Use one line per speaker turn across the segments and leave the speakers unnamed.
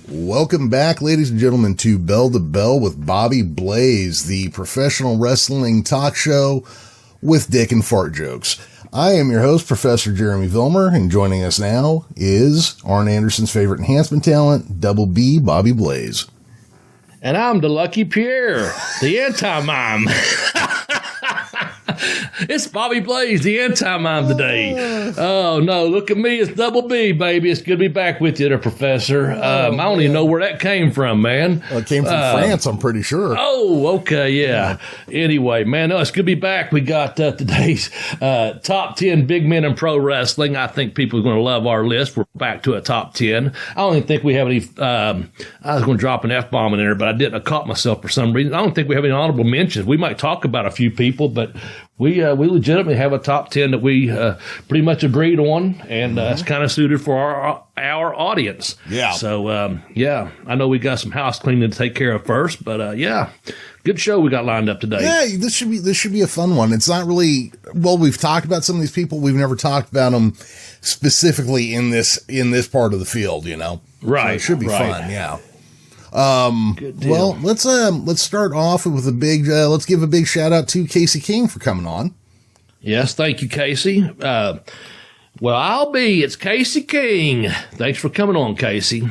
Welcome back, ladies and gentlemen, to Bell to Bell with BobbyBlaze, the professional wrestling talk show with dick and fart jokes. I am your host, Professor Jeremy Vilmur, and joining us now is Arn Anderson's favorite enhancement talent, Double B, BobbyBlaze.
And I'm the Lucky Pierre, the anti-mime. It's BobbyBlaze, the anti-mime today. Oh, no, look at me. It's Double B, baby. It's good to be back with you there, Professor. I don't even know where that came from, man.
Well, it came from France, I'm pretty sure.
Oh, okay, yeah. Anyway, man, no, it's good to be back. We got today's top 10 big men in pro wrestling. I think people are going to love our list. We're back to a top 10. I don't even think we have any, I was going to drop an F-bomb in there, but I didn't. I caught myself for some reason. I don't think we have any honorable mentions. We might talk about a few people, but we legitimately have a top 10 that we pretty much agreed on, and it's kind of suited for our audience.
Yeah.
So, yeah, I know we got some house cleaning to take care of first, but yeah, good show we got lined up today.
Yeah, this should be a fun one. It's not really, well, we've talked about some of these people. We've never talked about them specifically in this part of the field, you know?
Right.
So it should be fun, yeah.
Well,
let's start off with a big, let's give a big shout out to Casey King for coming on.
Yes, thank you, Casey. Well, it's Casey King. Thanks for coming on, Casey.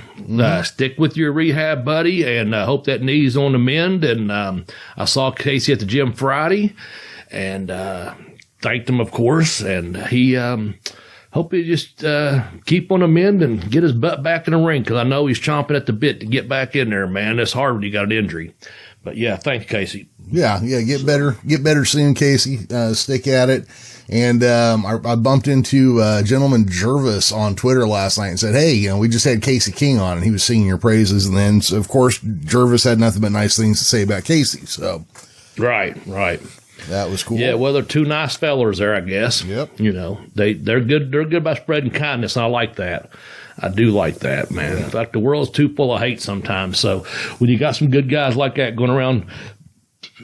Stick with your rehab, buddy, and I hope that knee's on the mend. And I saw Casey at the gym Friday and thanked him, of course, and he hope he just keep on the mend and get his butt back in the ring, because I know he's chomping at the bit to get back in there, man. It's hard when you got an injury. But, yeah, thank you, Casey.
Yeah, get better soon, Casey. Stick at it. And I bumped into gentleman Jervis on Twitter last night and said, hey, we just had Casey King on, and he was singing your praises. And then, of course, Jervis had nothing but nice things to say about Casey. So,
Right.
That was cool.
Yeah, well, they're two nice fellers there, I guess.
Yep.
They're good. They're good about spreading kindness, and I like that. I do like that, man.
Yeah.
In fact, the world's too full of hate sometimes. So when you got some good guys like that going around,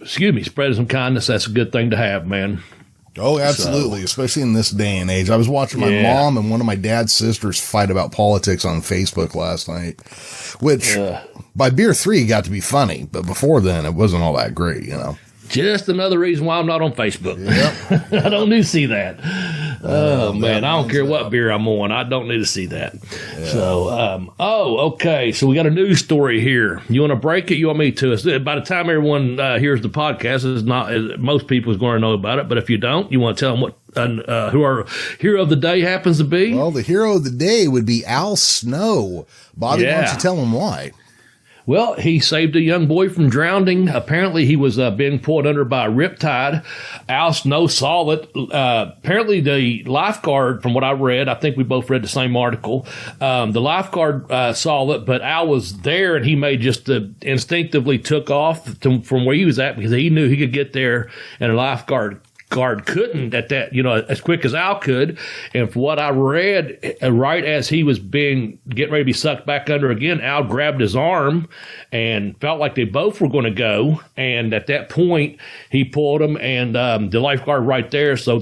spreading some kindness, that's a good thing to have, man.
Oh, absolutely, especially in this day and age. I was watching my mom and one of my dad's sisters fight about politics on Facebook last night, which by beer 3 got to be funny, but before then it wasn't all that great,
Just another reason why I'm not on Facebook.
Yep.
I don't need to see that. Oh, man, I don't care what beer I'm on. I don't need to see that. Yeah. So, okay. So we got a news story here. You want to break it? You want me to? By the time everyone hears the podcast, it's not most people is going to know about it. But if you don't, you want to tell them what who our hero of the day happens to be?
Well, the hero of the day would be Al Snow. Bobby, why don't you tell him why?
Well, he saved a young boy from drowning. Apparently, he was being pulled under by a riptide. Al Snow saw it. Apparently, the lifeguard, from what I read, I think we both read the same article, the lifeguard saw it, but Al was there, and he may just instinctively took off from where he was at, because he knew he could get there, and the lifeguard couldn't at that, as quick as Al could. And from what I read, right as he was getting ready to be sucked back under again, Al grabbed his arm and felt like they both were going to go. And at that point, he pulled him, and the lifeguard right there. So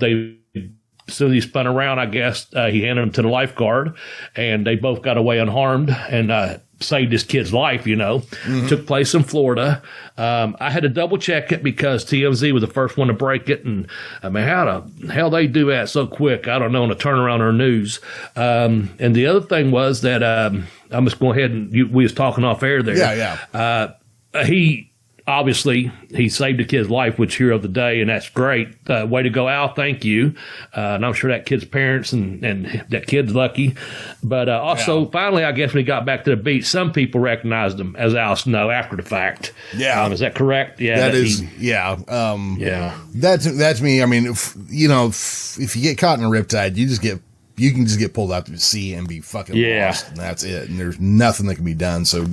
soon he spun around, I guess, he handed him to the lifeguard, and they both got away unharmed and saved this kid's life, Took place in Florida. I had to double check it because TMZ was the first one to break it. And I mean, how the hell they do that so quick? I don't know, on a turnaround or news. And the other thing was that, I'm just going ahead and we was talking off air there.
Yeah.
He saved a kid's life, which hero of the day, and that's great. Way to go, Al. Thank you. And I'm sure that kid's parents and that kid's lucky. But finally, I guess when he got back to the beach, some people recognized him as Al Snow after the fact.
Yeah.
Is that correct? Yeah.
That is. That's me. I mean, if you get caught in a riptide, you can just get pulled out to sea and be fucking lost, and that's it. And there's nothing that can be done. So,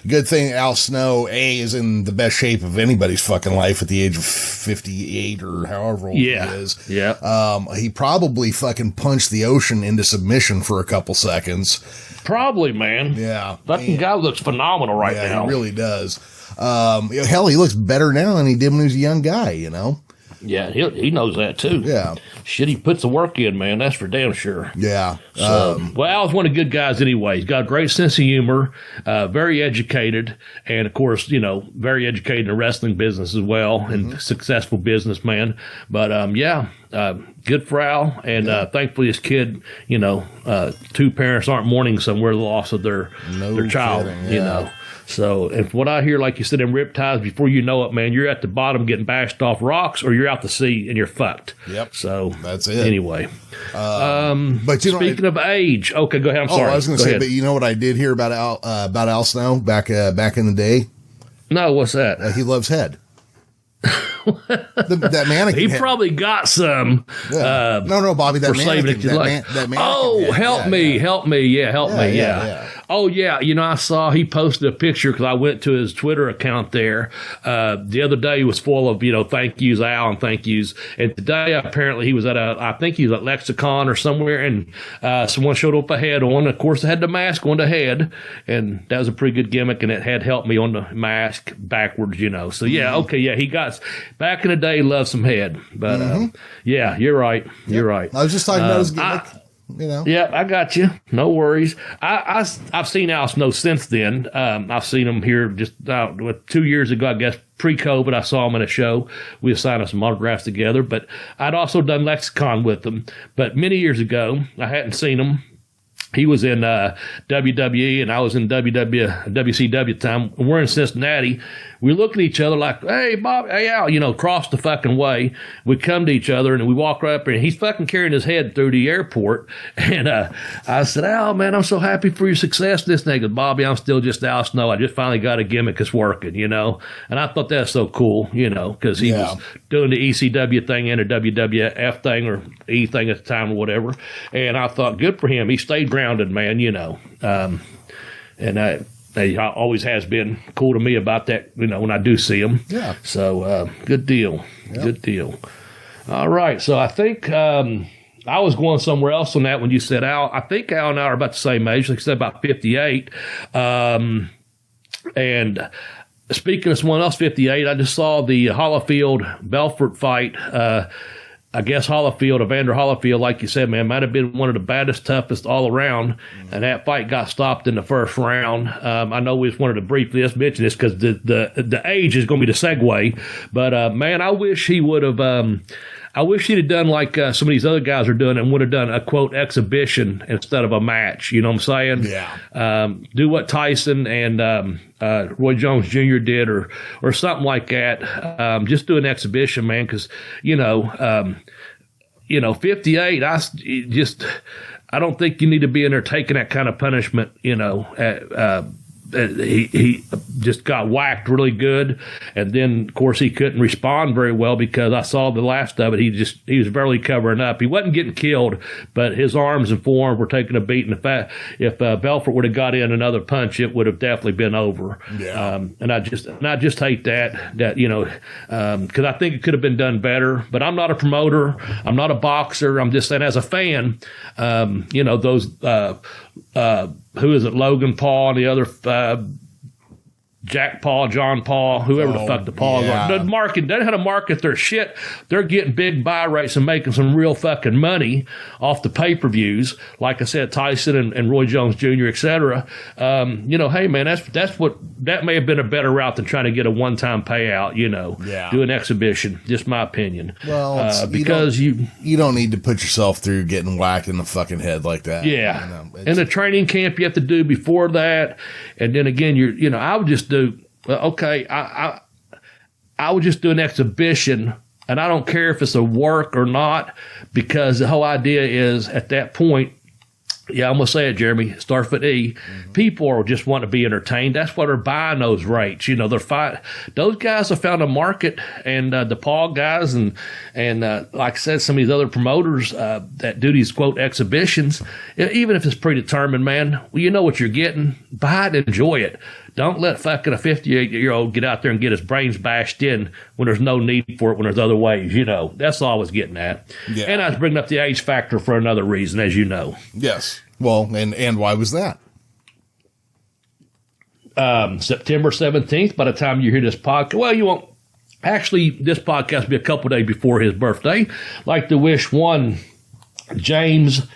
good thing Al Snow, is in the best shape of anybody's fucking life at the age of 58 or however old he is.
Yeah.
He probably fucking punched the ocean into submission for a couple seconds.
Probably, man.
Yeah.
Fucking guy looks phenomenal now.
Yeah, he really does. Hell, he looks better now than he did when he was a young guy,
Yeah, he knows that too.
Yeah.
Shit, he puts the work in, man. That's for damn sure.
Yeah.
So, well, Al's one of the good guys anyway. He's got a great sense of humor, very educated, and of course, very educated in the wrestling business as well, and successful businessman. But good for Al, and thankfully his kid, two parents aren't mourning somewhere the loss of their child,
kidding,
So if what I hear, like you said, in riptides, before you know it, man, you're at the bottom getting bashed off rocks, or you're out to sea and you're fucked.
Yep.
So
that's it.
Anyway,
but
speaking of age, okay, go ahead. I'm sorry.
I was going to say, but you know what I did hear about Al Snow back in the day?
No, what's that?
He loves head. That mannequin.
He probably got some.
Yeah. No, Bobby. That mannequin. That mannequin.
Oh, help me. Yeah. Oh, yeah. I saw he posted a picture because I went to his Twitter account there. The other day was full of, thank yous, Al, and thank yous. And today, apparently, he was I think he was at Lexicon or somewhere, and someone showed up a head on. Of course, it had the mask on the head, and that was a pretty good gimmick, and it had helped me on the mask backwards, So, he got, back in the day, loved some head. But, you're right. You're right.
I was just talking about his gimmick.
Yeah, I got you. No worries. I've seen Al Snow since then. I've seen him here just 2 years ago, I guess, pre-COVID. I saw him in a show. We assigned some autographs together. But I'd also done Lexicon with him. But many years ago, I hadn't seen him. He was in WWE, and I was in WCW time. We're in Cincinnati. We look at each other like, hey, Bob, hey, Al, across the fucking way. We come to each other, and we walk right up there, and he's fucking carrying his head through the airport. And I said, Al, man, I'm so happy for your success. This thing, Bobby, I'm still just Al Snow. I just finally got a gimmick that's working, And I thought that's so cool, because he was doing the ECW thing and a WWF thing or E thing at the time or whatever. And I thought, good for him. He stayed grounded, man, and he always has been cool to me about that, when I do see him.
Yeah.
So, good deal. Yep. Good deal. All right. So I think I was going somewhere else on that when you said Al. I think Al and I are about the same age, like I said, about 58. And speaking of someone else, 58, I just saw the Holyfield-Belfort fight. I guess Evander Holyfield, like you said, man, might have been one of the baddest, toughest all around, and that fight got stopped in the first round. I know we just wanted to briefly just mention this because the age is going to be the segue, but man, I wish he would have. I wish he'd have done like some of these other guys are doing and would have done a, quote, exhibition instead of a match. You know what I'm saying?
Yeah.
Do what Tyson and Roy Jones Jr. did or something like that. Just do an exhibition, man, because, 58, I don't think you need to be in there taking that kind of punishment, he just got whacked really good, and then of course he couldn't respond very well because I saw the last of it. He was barely covering up. He wasn't getting killed, but his arms and forearms were taking a beating. If Belfort would have got in another punch, it would have definitely been over.
Yeah.
And I just hate that because I think it could have been done better. But I'm not a promoter. I'm not a boxer. I'm just saying as a fan, those. Who is it? Logan Paul and the other Jack Paul, John Paul, whoever the fuck the Pauls are. They know how to market their shit. They're getting big buy rates and making some real fucking money off the pay-per-views. Like I said, Tyson and Roy Jones Jr., et cetera. Hey man, that may have been a better route than trying to get a one-time payout. Do an exhibition. Just my opinion.
Well,
because you
don't need to put yourself through getting whacked in the fucking head like that.
Yeah, and the training camp you have to do before that, and then again, I would just do. Okay, I would just do an exhibition, and I don't care if it's a work or not, because the whole idea is at that point, I'm going to say it, Jeremy, start with E. People are just want to be entertained. That's why they're buying those rates. Those guys have found a market, and the Paul guys and like I said, some of these other promoters that do these, quote, exhibitions, even if it's predetermined, man, well, you know what you're getting. Buy it, enjoy it. Don't let fucking a 58-year-old get out there and get his brains bashed in when there's no need for it, when there's other ways, That's all I was getting at. Yeah. And I was bringing up the age factor for another reason, as you know.
Yes. Well, and why was that?
September 17th, by the time you hear this podcast. Well, you won't. Actually, this podcast will be a couple days before his birthday. I'd like to wish one James,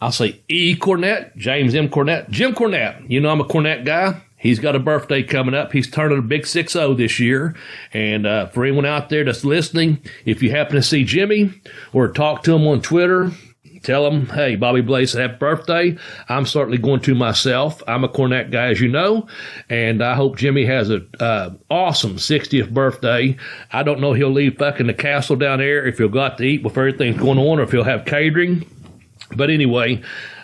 I'll say E. Cornett, James M. Cornett, Jim Cornett. You know I'm a Cornett guy. He's got a birthday coming up. He's turning a big 6-0 this year. And for anyone out there that's listening, if you happen to see Jimmy or talk to him on Twitter, tell him, hey, BobbyBlaze, happy birthday. I'm certainly going to myself. I'm a Cornett guy, as you know, and I hope Jimmy has a awesome 60th birthday. I don't know if he'll leave fucking the castle down there, if he'll go out to eat with everything going on, or if he'll have catering. But anyway,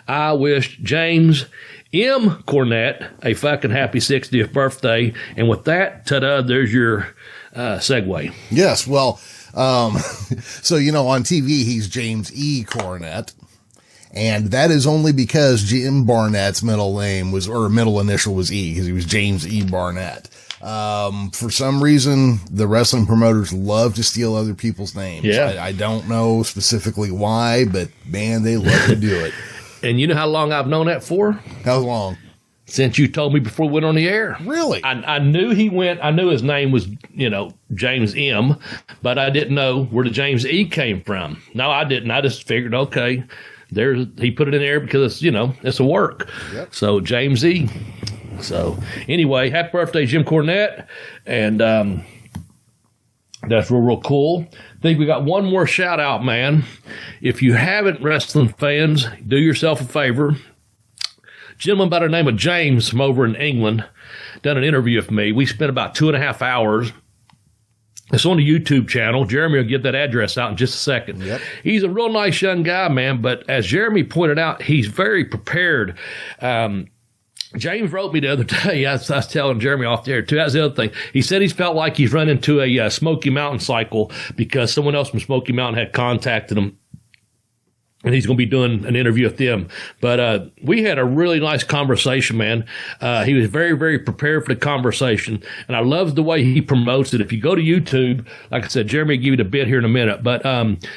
I wish James M. Cornett a fucking happy 60th birthday. And with that, ta-da, there's your segue.
Yes, well, so, on TV, he's James E. Cornett. And that is only because Jim Barnett's middle initial was E, because he was James E. Barnett. For some reason, the wrestling promoters love to steal other people's names.
Yeah.
I don't know specifically why, but man, they love to do it.
And you know how long I've known that for?
How long?
Since you told me before we went on the air.
Really?
I knew his name was, James M, but I didn't know where the James E came from. No, I didn't. I just figured, okay, he put it in there because, it's a work.
Yep.
So James E. So anyway, happy birthday, Jim Cornett. And that's real cool. I think we got one more shout out, man. If you haven't, wrestling fans, do yourself a favor. Gentleman by the name of James from over in England done an interview with me. We spent about 2.5 hours. It's on the YouTube channel. Jeremy will give that address out in just a second.
Yep.
He's a real nice young guy, man, but as Jeremy pointed out, he's very prepared. James wrote me the other day. I was telling Jeremy off there, too. That's the other thing. He said he's felt like he's run into a Smoky Mountain cycle because someone else from Smoky Mountain had contacted him. And he's going to be doing an interview with them. But we had a really nice conversation, man. He was very, very prepared for the conversation. And I love the way he promotes it. If you go to YouTube, like I said, Jeremy will give you the bit here in a minute. But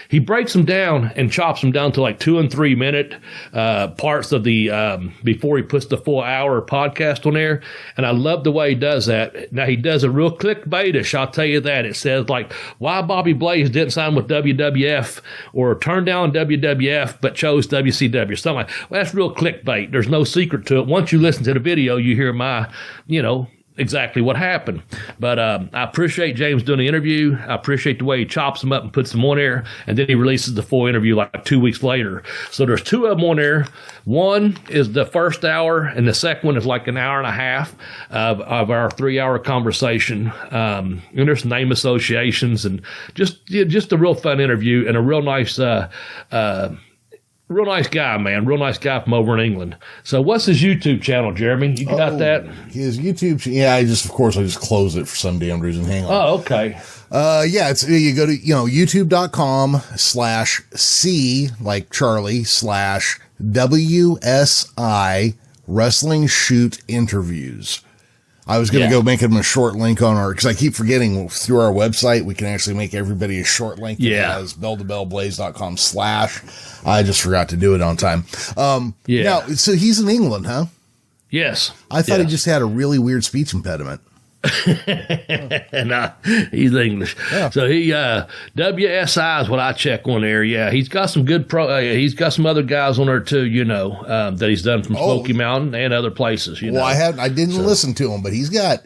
he breaks them down and chops them down to like 2 and 3 minute parts of the before he puts the full hour podcast on there. And I love the way he does that. Now, he does a real clickbaitish, I'll tell you that. It says like, why BobbyBlaze didn't sign with WWF or turn down WWF. But chose WCW. Something like, well, that's real clickbait. There's no secret to it. Once you listen to the video, you hear my, exactly what happened. But I appreciate James doing the interview. I appreciate the way he chops them up and puts them on air, and then he releases the full interview like 2 weeks later. So there's 2 of them on there. One is the first hour, and the second one is like an hour and a half of our 3-hour conversation. And there's name associations and just a real fun interview and a real nice real nice guy, man. Real nice guy from over in England. So what's his YouTube channel, Jeremy? You got that?
His YouTube, I just closed it for some damn reason. Hang on.
Oh, okay.
It's, you go to, youtube.com/C, like Charlie, /WSI Wrestling Shoot Interviews. I was going to go make him a short link on because I keep forgetting through our website, we can actually make everybody a short link.
Yeah.
As bell2bellblaze.com/ I just forgot to do it on time. Now, so he's in England, huh?
Yes.
I thought he just had a really weird speech impediment.
Nah, he's English. Yeah. So he WSI is what I check on there. Yeah, he's got some good he's got some other guys on there too, that he's done from Smoky Mountain and other places.
I didn't listen to him, but he's got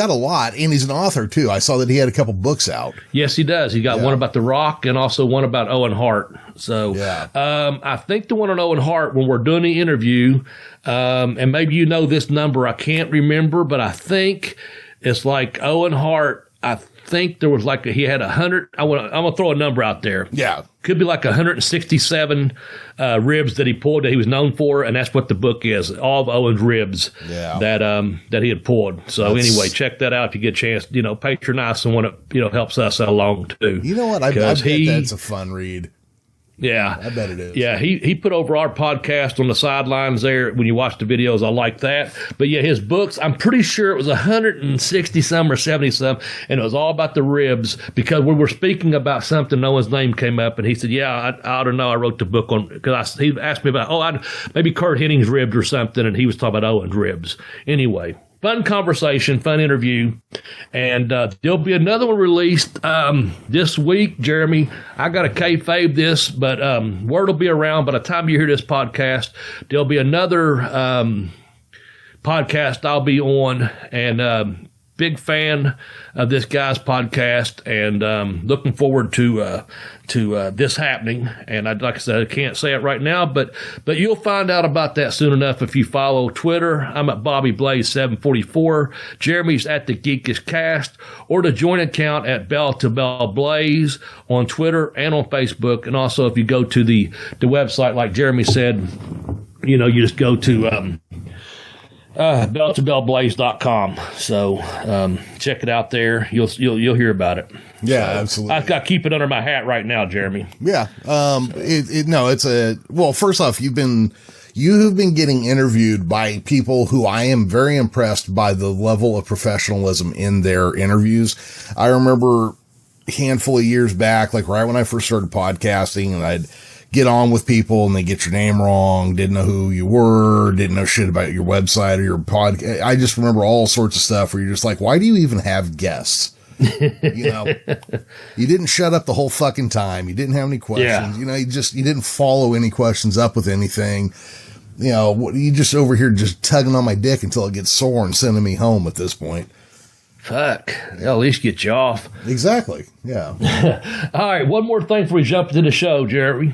a lot, and he's an author too. I saw that he had a couple books out.
Yes, he does. He got one about The Rock and also one about Owen Hart. So I think the one on Owen Hart, when we're doing the interview, and maybe this number, I can't remember, but I think it's like Owen Hart. I think there was like he had 100. I'm gonna throw a number out there.
Yeah,
could be like 167 ribs that he pulled that he was known for, and that's what the book is. All of Owen's ribs that he had pulled. So anyway, check that out if you get a chance. Patronize someone that helps us along too.
You know what? I bet that's a fun read.
Yeah.
I bet it is.
Yeah, he put over our podcast on the sidelines there when you watch the videos. I like that. But yeah, his books, I'm pretty sure it was 160 some or 70 some, and it was all about the ribs because we were speaking about something, Noah's name came up, and he said, I ought to know I wrote the book on, because he asked me about, maybe Kurt Henning's ribs or something, and he was talking about Owen's ribs. Anyway, fun conversation, fun interview. And there'll be another one released this week, Jeremy. I got to kayfabe this, but word will be around by the time you hear this podcast. There'll be another podcast I'll be on, and big fan of this guy's podcast, and looking forward to this happening. And like I said, I can't say it right now, but you'll find out about that soon enough if you follow Twitter. I'm at BobbyBlaze744. Jeremy's at the Geekish Cast, or the joint account at Bell to Bell Blaze on Twitter and on Facebook. And also, if you go to the website, like Jeremy said, you just go to belltobellblaze.com. So check it out there. You'll hear about it.
Yeah,
so,
absolutely.
I've got to keep it under my hat right now, Jeremy.
Yeah. First off, you've been getting interviewed by people who I am very impressed by the level of professionalism in their interviews. I remember a handful of years back, like right when I first started podcasting, and I'd get on with people and they get your name wrong, didn't know who you were, didn't know shit about your website or your podcast. I just remember all sorts of stuff where you're just like, why do you even have guests? You didn't shut up the whole fucking time. You didn't have any questions. Yeah. You didn't follow any questions up with anything. You just over here just tugging on my dick until it gets sore and sending me home at this point.
Fuck. They'll at least get you off.
Exactly. Yeah.
All right. One more thing before we jump into the show, Jeremy.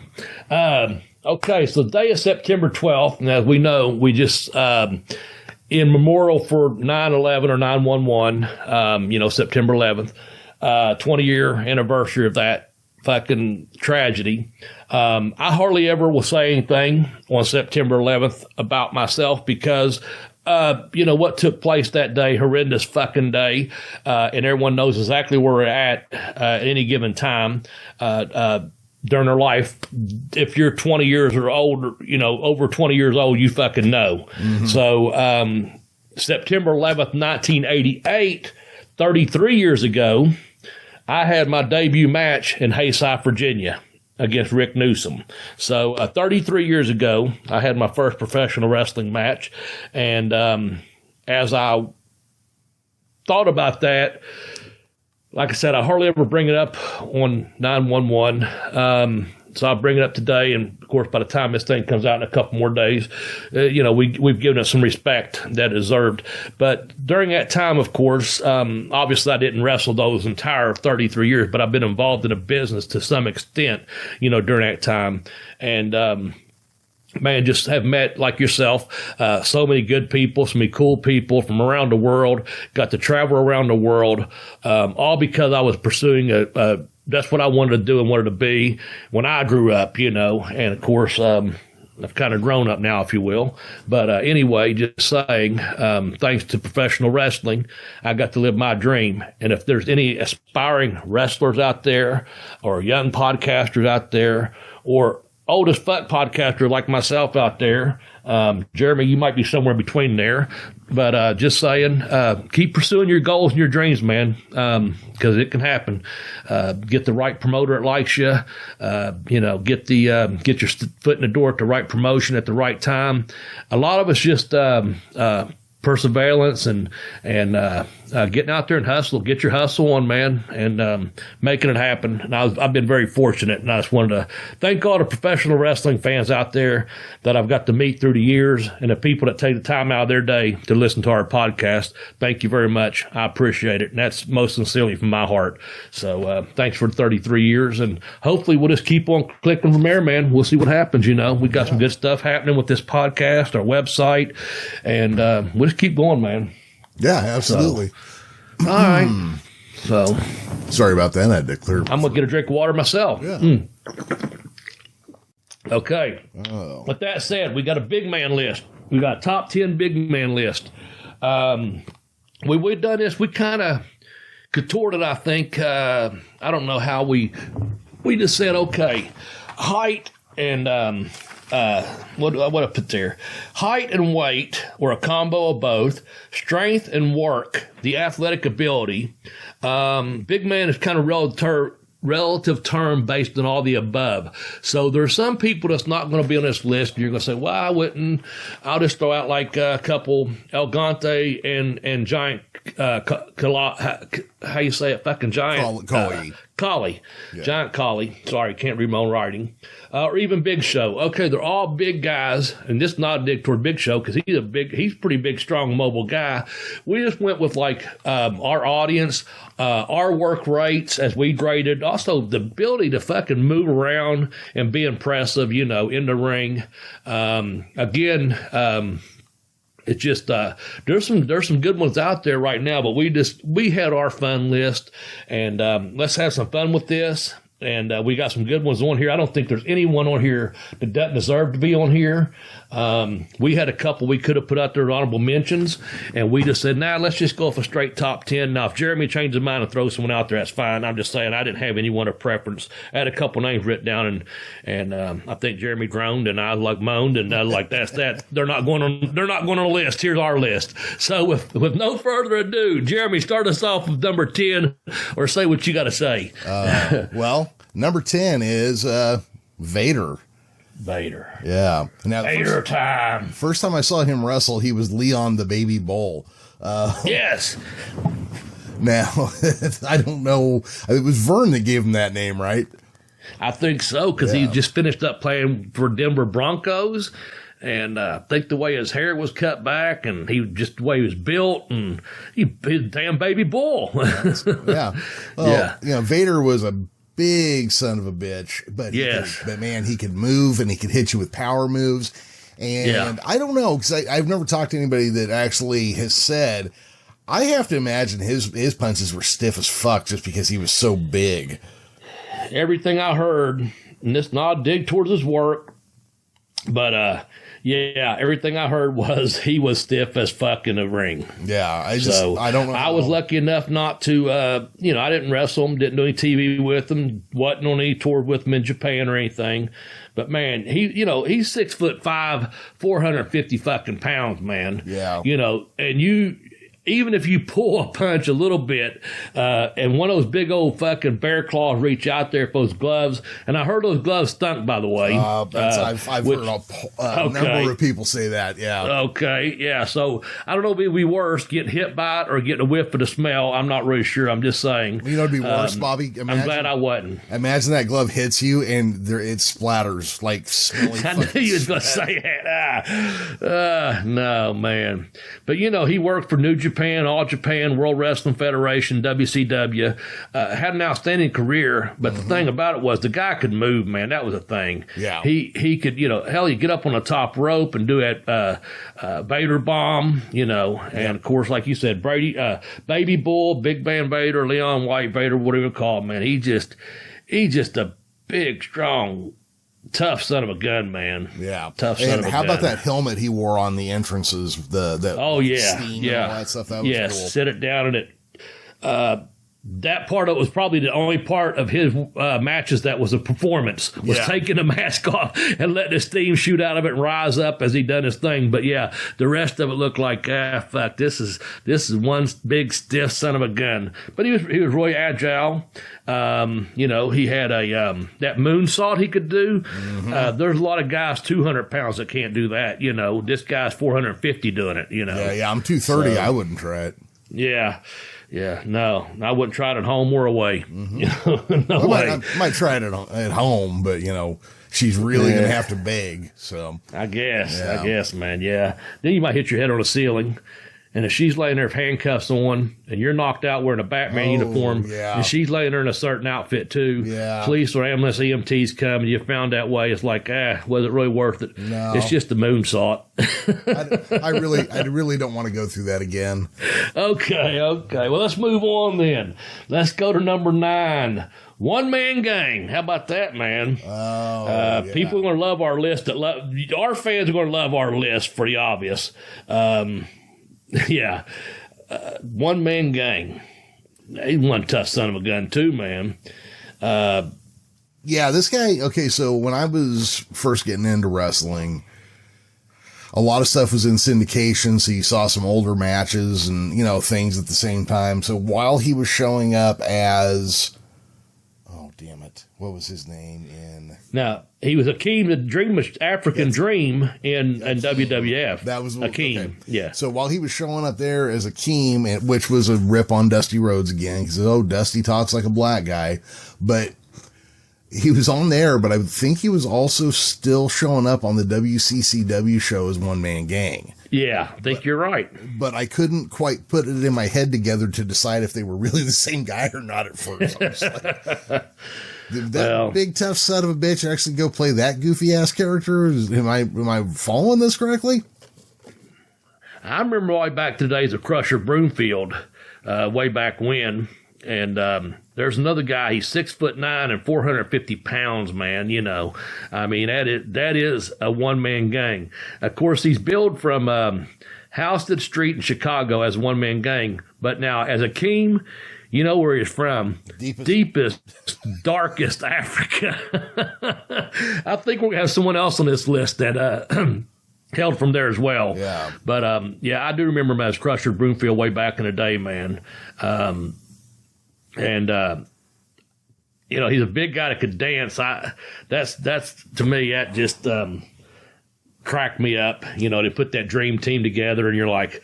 Okay. So the day is September 12th. And as we know, we just, in memorial for 9/11 or 9/11, September 11th, 20-year anniversary of that fucking tragedy. I hardly ever will say anything on September 11th about myself because what took place that day, horrendous fucking day, and everyone knows exactly where we're at any given time during their life. If you're 20 years or older, over 20 years old, you fucking know. Mm-hmm. So September 11th, 1988, 33 years ago, I had my debut match in Hayside, Virginia, against Rick Newsom. So 33 years ago, I had my first professional wrestling match. And as I thought about that, like I said, I hardly ever bring it up on 911. So I'll bring it up today. And, of course, by the time this thing comes out in a couple more days, we've given it some respect that it deserved. But during that time, of course, obviously I didn't wrestle those entire 33 years, but I've been involved in a business to some extent, during that time. And, man, just have met, like yourself, so many good people, so many cool people from around the world, got to travel around the world, all because I was pursuing that's what I wanted to do and wanted to be when I grew up, and of course, I've kind of grown up now, if you will. But anyway, just saying, thanks to professional wrestling, I got to live my dream. And if there's any aspiring wrestlers out there or young podcasters out there or old as fuck podcaster like myself out there, Jeremy, you might be somewhere in between there, but just saying, keep pursuing your goals and your dreams, man, because it can happen. Get the right promoter that likes you, get your foot in the door at the right promotion at the right time. A lot of it's just perseverance and getting out there and hustle. Get your hustle on, man, and making it happen. And I've been very fortunate, and I just wanted to thank all the professional wrestling fans out there that I've got to meet through the years, and the people that take the time out of their day to listen to our podcast. Thank you very much. I appreciate it, and that's most sincerely from my heart. So thanks for 33 years, and hopefully we'll just keep on clicking from there, man. We'll see what happens. We got some good stuff happening with this podcast, our website, and we'll just keep going, man.
Yeah, absolutely.
So, all right. So,
sorry about that. I had to clear.
I'm going to get a drink of water myself.
Yeah.
Okay.
Oh.
With that said, we got a big man list. We got a top 10 big man list. We've done this. We kind of contorted, I think. I don't know how we just said, okay, height and what do I put there? Height and weight, or a combo of both. Strength and work, the athletic ability. Big man is kind of relative term based on all the above. So there's some people that's not going to be on this list. You're going to say, well, I wouldn't. I'll just throw out like a couple, El Gante and Giant, how you say it? Fucking Giant. Collie. Yeah. Giant Collie. Sorry, can't read my own writing. Or even Big Show. Okay, they're all big guys, and this is not a dig toward Big Show because he's pretty big, strong, mobile guy. We just went with like our audience, our work rates as we graded, also the ability to fucking move around and be impressive, in the ring. It's just there's some good ones out there right now, but we had our fun list, and let's have some fun with this. And we got some good ones on here. I don't think there's anyone on here that doesn't deserve to be on here. We had a couple we could have put out there honorable mentions, and we just said, let's just go for a straight top 10. Now, if Jeremy changed his mind and throws someone out there, that's fine. I'm just saying I didn't have anyone of preference. I had a couple names written down, and I think Jeremy groaned, and I moaned, and I was like, that's that. They're not going on the list. Here's our list. So with no further ado, Jeremy, start us off with number 10, or say what you got to say.
Well, number 10 is Vader.
Vader.
Yeah. Now,
Vader time.
First time I saw him wrestle, he was Leon the Baby Bull.
Yes.
Now, I don't know. It was Vern that gave him that name, right?
I think so, because he just finished up playing for Denver Broncos. And I think the way his hair was cut back, and the way he was built, and he's a damn baby bull.
Yeah. Well, Vader was a big son of a bitch, but man, he could move, and he could hit you with power moves. And I don't know, because I've never talked to anybody that actually has said, I have to imagine his punches were stiff as fuck just because he was so big.
Everything I heard, and this not a dig towards his work, but everything I heard was he was stiff as fuck in the ring.
Yeah, I don't know.
I was lucky enough not to, I didn't wrestle him, didn't do any TV with him, wasn't on any tour with him in Japan or anything. But man, he's 6'5", 450 fucking pounds, man.
Yeah.
And even if you pull a punch a little bit, and one of those big old fucking bear claws reach out there for those gloves, and I heard those gloves stunk, by the way.
I've heard a number of people say that, yeah.
Okay, yeah, so I don't know if it'd be worse, getting hit by it or getting a whiff of the smell. I'm not really sure, I'm just saying.
It'd be worse, Bobby?
I'm glad I wasn't.
Imagine that glove hits you, and it splatters like smelly.
I knew you was going to say that. No, man. But, he worked for New Japan, All Japan, World Wrestling Federation, WCW, had an outstanding career, but the thing about it was the guy could move, man. That was a thing.
Yeah.
He could, he'd get up on the top rope and do that Vader bomb, and of course, like you said, Baby Bull, Big Band Vader, Leon White Vader, whatever you call him, man. He's just a big, strong, tough son of a gun, man.
Yeah.
Tough son of a gun.
And how about that helmet he wore on the entrances? Steam and all that stuff. That was cool.
Sit it down, and it that part of it was probably the only part of his matches that was a performance, was taking the mask off and letting the steam shoot out of it and rise up as he done his thing. But the rest of it looked like, fuck, this is one big stiff son of a gun. But he was really agile. He had that moonsault he could do. Mm-hmm. There's a lot of guys 200 pounds that can't do that. This guy's 450 doing it.
Yeah, I'm 230. So, I wouldn't try it.
Yeah, no, I wouldn't try it at home or away. Mm-hmm. No way.
I might try it at home, but she's really gonna have to beg. So
I guess, man. Yeah, then you might hit your head on the ceiling. And if she's laying there with handcuffs on, and you're knocked out wearing a Batman uniform, and she's laying there in a certain outfit too, police or ambulance EMTs come, and you found that way, it's like, was it really worth it?
No.
It's just the moonsault.
I really don't want to go through that again.
Okay. Well, let's move on then. Let's go to number 9. One Man Gang. How about that, man? People are going to love our list. Our fans are going to love our list for the obvious. One Man Gang. He's one tough son of a gun too, man.
This guy, okay, so when I was first getting into wrestling, a lot of stuff was in syndication, so you saw some older matches and, things at the same time. So while he was showing up as, damn it. What was his name in?
Now, he was Akeem, the Dream, African Dream in WWF.
That was
Akeem.
Okay.
Yeah.
So while he was showing up there as Akeem, which was a rip on Dusty Rhodes again, because, Dusty talks like a black guy. But he was on there, but I think he was also still showing up on the WCCW show as One Man Gang.
Yeah, I think you're right.
But I couldn't quite put it in my head together to decide if they were really the same guy or not at first. I was like, did that big tough son of a bitch actually go play that goofy ass character? Am I following this correctly?
I remember way back to the days of Crusher Broomfield, way back when. And there's another guy. He's 6'9" and 450 pounds, man. I mean, that is a one man gang. Of course, he's billed from Houston Street in Chicago as one man gang. But now, as Akeem, you know where he's from. Deepest, darkest Africa. I think we're going to have someone else on this list that held from there as well.
Yeah.
But, I do remember him as Crusher Broomfield way back in the day, man. He's a big guy that could dance. That's to me, that just cracked me up. They put that dream team together, and you're like,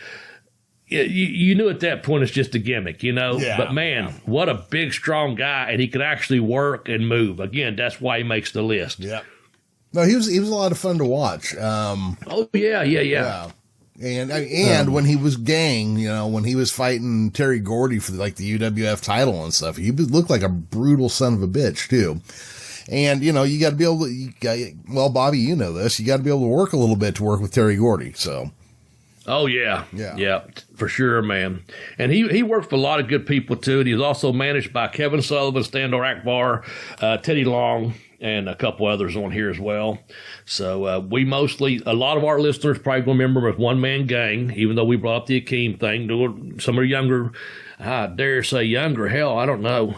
you knew at that point it's just a gimmick,
Yeah,
but man, what a big, strong guy, and he could actually work and move. Again, that's why he makes the list.
Yeah. No, he was a lot of fun to watch.
Oh yeah.
And when he was gang, when he was fighting Terry Gordy for the UWF title and stuff, he looked like a brutal son of a bitch too. And, you got to be able to, Bobby, you know this, you got to be able to work a little bit to work with Terry Gordy. So.
Oh yeah. For sure, man. And he worked for a lot of good people too. And he was also managed by Kevin Sullivan, Standor Akbar, Teddy Long, and a couple others on here as well. So a lot of our listeners probably going to remember him as One Man Gang, even though we brought up the Akeem thing. Some are younger, I dare say younger, hell, I don't know.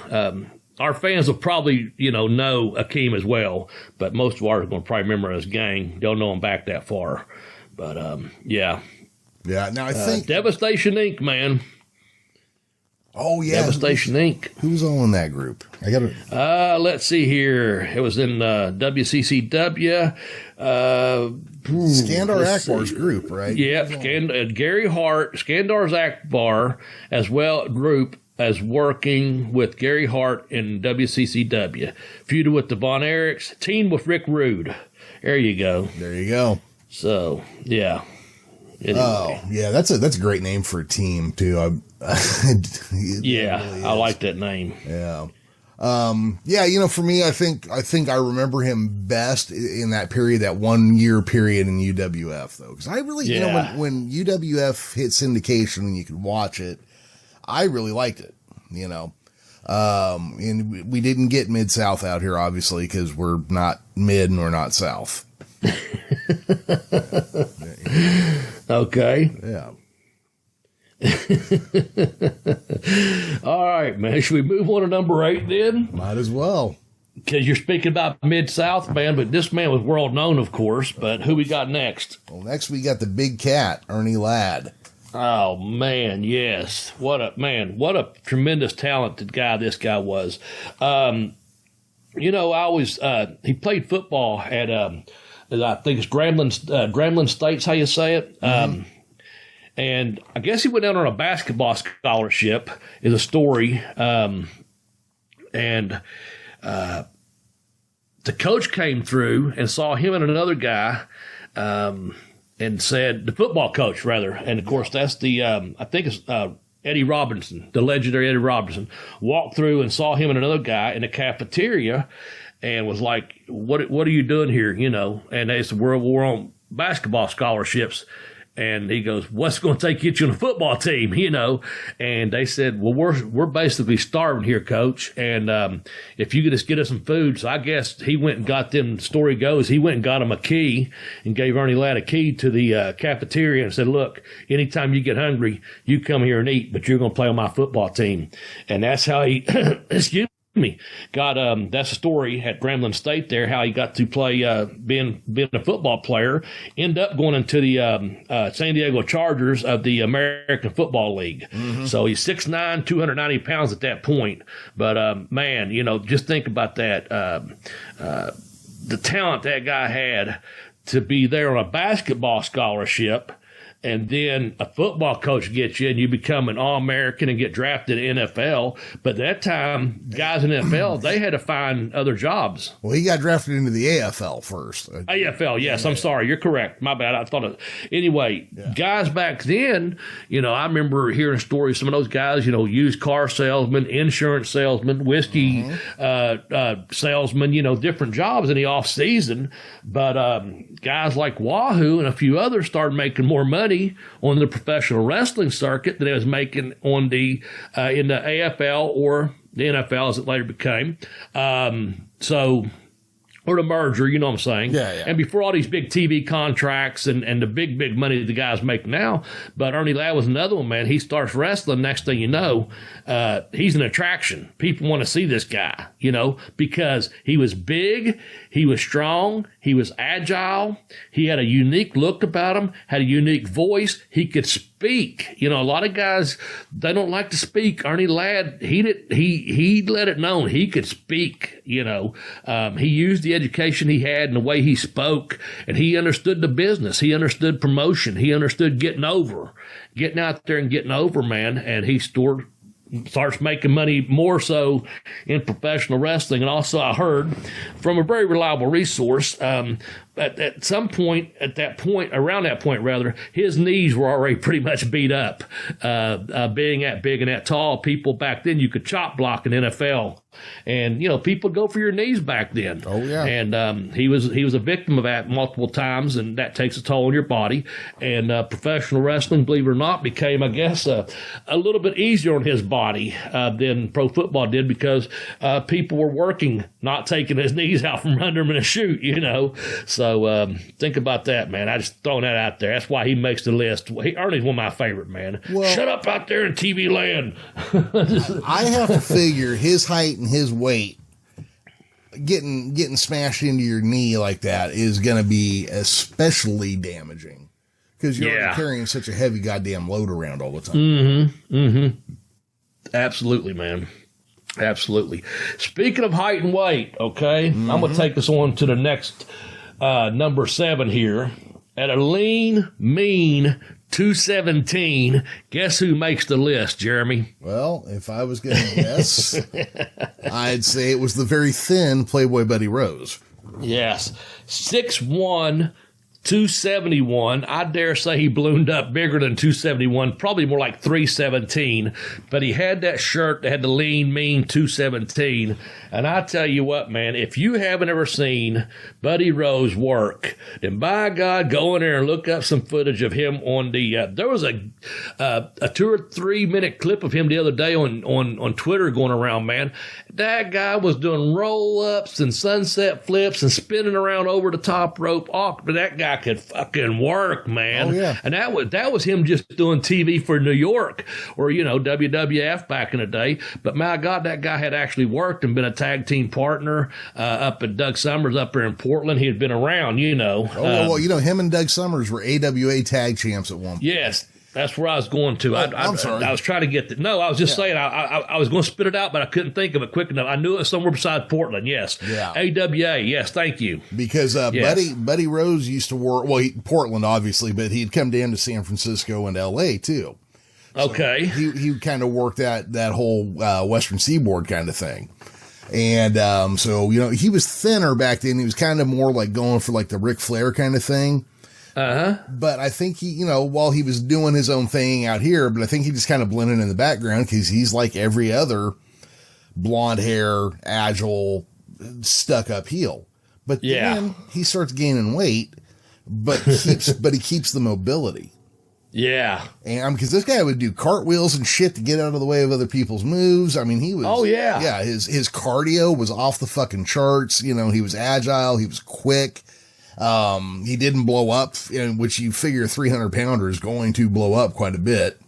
Our fans will probably, know Akeem as well, but most of ours are going to probably remember him as Gang. Don't know him back that far. But, yeah.
Yeah, now I think...
Devastation Inc., man.
Oh, yeah.
Devastation Inc.
Who was all in that group? I got to...
let's see here. It was in WCCW.
Skandar Akbar's group, right?
Yeah, Gary Hart, Skandar's Akbar, as well, group, as working with Gary Hart in WCCW. Feuded with the Von Erichs, teamed with Rick Rude. There you go.
There you go.
So, yeah. Anyway.
Oh, yeah, that's a great name for a team too.
Yeah, really I like that name.
Yeah. For me, I think I remember him best in that period, that 1 year period in UWF though. Cause I really, when UWF hit syndication and you could watch it, I really liked it, and we didn't get Mid-South out here, obviously, cause we're not mid and we're not South.
Okay.
Yeah.
All right, man. Should we move on to number 8 then?
Might as well.
Because you're speaking about Mid-South, man, but this man was world known, of course. But who we got next?
Well, next we got the big cat, Ernie Ladd.
Oh, man, yes. What a tremendous talented guy this guy was. He played football at, I think it's Grambling State's how you say it. Mm-hmm. And I guess he went down on a basketball scholarship is a story. The coach came through and saw him and another guy, and said, the football coach rather. And of course that's the, I think it's, Eddie Robinson, the legendary Eddie Robinson, walked through and saw him and another guy in the cafeteria and was like, what are you doing here? And they said, we're on basketball scholarships. And he goes, what's going to take you on a football team, And they said, well, we're basically starving here, coach. And if you could just get us some food. So I guess he went and got them, the story goes, he went and got him a key and gave Ernie Ladd a key to the cafeteria and said, look, anytime you get hungry, you come here and eat, but you're going to play on my football team. And that's how he, excuse me. That's a story at Grambling State there, how he got to play, being a football player, end up going into the San Diego Chargers of the American Football League. Mm-hmm. So he's 6'9", 290 pounds at that point. But, man, just think about that. The talent that guy had to be there on a basketball scholarship, and then a football coach gets you and you become an All-American and get drafted in NFL. But at that time, guys in the NFL, they had to find other jobs.
Well, he got drafted into the AFL first.
AFL, yes. Yeah. I'm sorry. You're correct. My bad. I thought it. Anyway, guys back then, I remember hearing stories. Some of those guys, used car salesmen, insurance salesmen, whiskey salesmen, different jobs in the off season. But guys like Wahoo and a few others started making more money on the professional wrestling circuit than it was making on the in the AFL or the NFL as it later became. Or the merger, you know what I'm saying?
Yeah.
And before all these big TV contracts and the big money the guys make now. But Ernie Ladd was another one, man. He starts wrestling. Next thing you know, he's an attraction. People want to see this guy, because he was big, he was strong, he was agile, he had a unique look about him, had a unique voice, he could speak. A lot of guys, they don't like to speak. Ernie Ladd, he let it known he could speak, he used the education he had and the way he spoke, and he understood the business. He understood promotion. He understood getting out there and getting over, man. And he starts making money more so in professional wrestling. And also I heard from a very reliable resource, at some point, around that point, his knees were already pretty much beat up. Being that big and that tall, people back then, you could chop block in NFL. And, people go for your knees back then.
Oh, yeah.
And he was a victim of that multiple times, and that takes a toll on your body. And professional wrestling, believe it or not, became, I guess, a little bit easier on his body than pro football did, because people were working, not taking his knees out from under him in a shoot, So think about that, man. I just throwing that out there. That's why he makes the list. Ernie's one of my favorite, man. Well, shut up out there in TV land.
I have to figure his height and his weight, getting smashed into your knee like that is going to be especially damaging, because you're already carrying such a heavy goddamn load around all the time.
Absolutely, man. Absolutely. Speaking of height and weight, okay, I'm going to take us on to the next number 7 here. At a lean, mean 217, guess who makes the list, Jeremy?
Well, if I was going to guess, I'd say it was the very thin Playboy Buddy Rose.
Yes. 6'1", 271. I dare say he ballooned up bigger than 271, probably more like 317. But he had that shirt that had the lean, mean 217. And I tell you what, man, if you haven't ever seen Buddy Rose work, then by God, go in there and look up some footage of him on the. There was a 2 or 3 minute clip of him the other day on Twitter going around, man. That guy was doing roll ups and sunset flips and spinning around over the top rope. But that guy could fucking work, man.
Oh, yeah.
And that was him just doing TV for New York or, WWF back in the day. But my God, that guy had actually worked and been a tag team partner up at Doug Summers up there in Portland. He had been around,
well, him and Doug Summers were AWA tag champs at one point.
Yes. That's where I was going to.
I'm sorry.
I was trying to get no, I was just saying I was going to spit it out, but I couldn't think of it quick enough. I knew it was somewhere beside Portland. Yes.
Yeah.
AWA. Yes. Thank you.
Because Buddy Rose used to work, Portland, obviously, but he'd come down to San Francisco and LA too. So
okay.
He kind of worked that whole Western Seaboard kind of thing. And so, he was thinner back then. He was kind of more like going for like the Ric Flair kind of thing. But I think he, while he was doing his own thing out here, but I think he just kind of blended in the background because he's like every other blonde hair, agile, stuck up heel. But then he starts gaining weight, but he keeps the mobility.
Yeah.
And because this guy would do cartwheels and shit to get out of the way of other people's moves. I mean, he was.
Oh, yeah.
Yeah. His cardio was off the fucking charts. He was agile. He was quick. He didn't blow up, which you figure a 300 pounder is going to blow up quite a bit.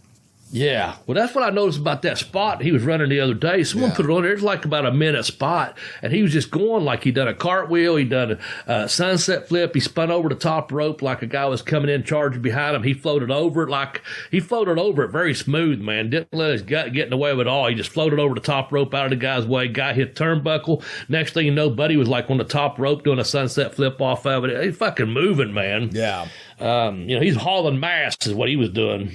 Yeah, well, that's what I noticed about that spot he was running the other day. Someone put it on there. It's like about a minute spot, and he was just going like he done a cartwheel, he done a sunset flip, he spun over the top rope like a guy was coming in charging behind him. He floated over it very smooth, man. Didn't let his gut get in the way of it all. He just floated over the top rope out of the guy's way. Guy hit turnbuckle. Next thing you know, Buddy was like on the top rope doing a sunset flip off of it. He's fucking moving, man.
Yeah.
He's hauling mass is what he was doing.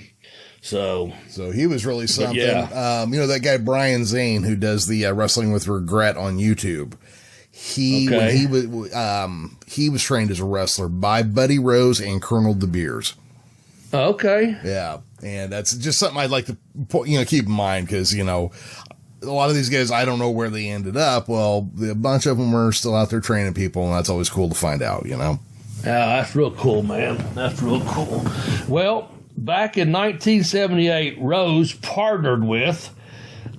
So
he was really something.
Yeah.
That guy Brian Zane who does the Wrestling with Regret on YouTube. He was trained as a wrestler by Buddy Rose and Colonel De Beers.
Okay.
Yeah, and that's just something I'd like to keep in mind because a lot of these guys I don't know where they ended up. Well, a bunch of them are still out there training people, and that's always cool to find out.
Yeah, that's real cool, man. That's real cool. Well. Back in 1978, Rose partnered with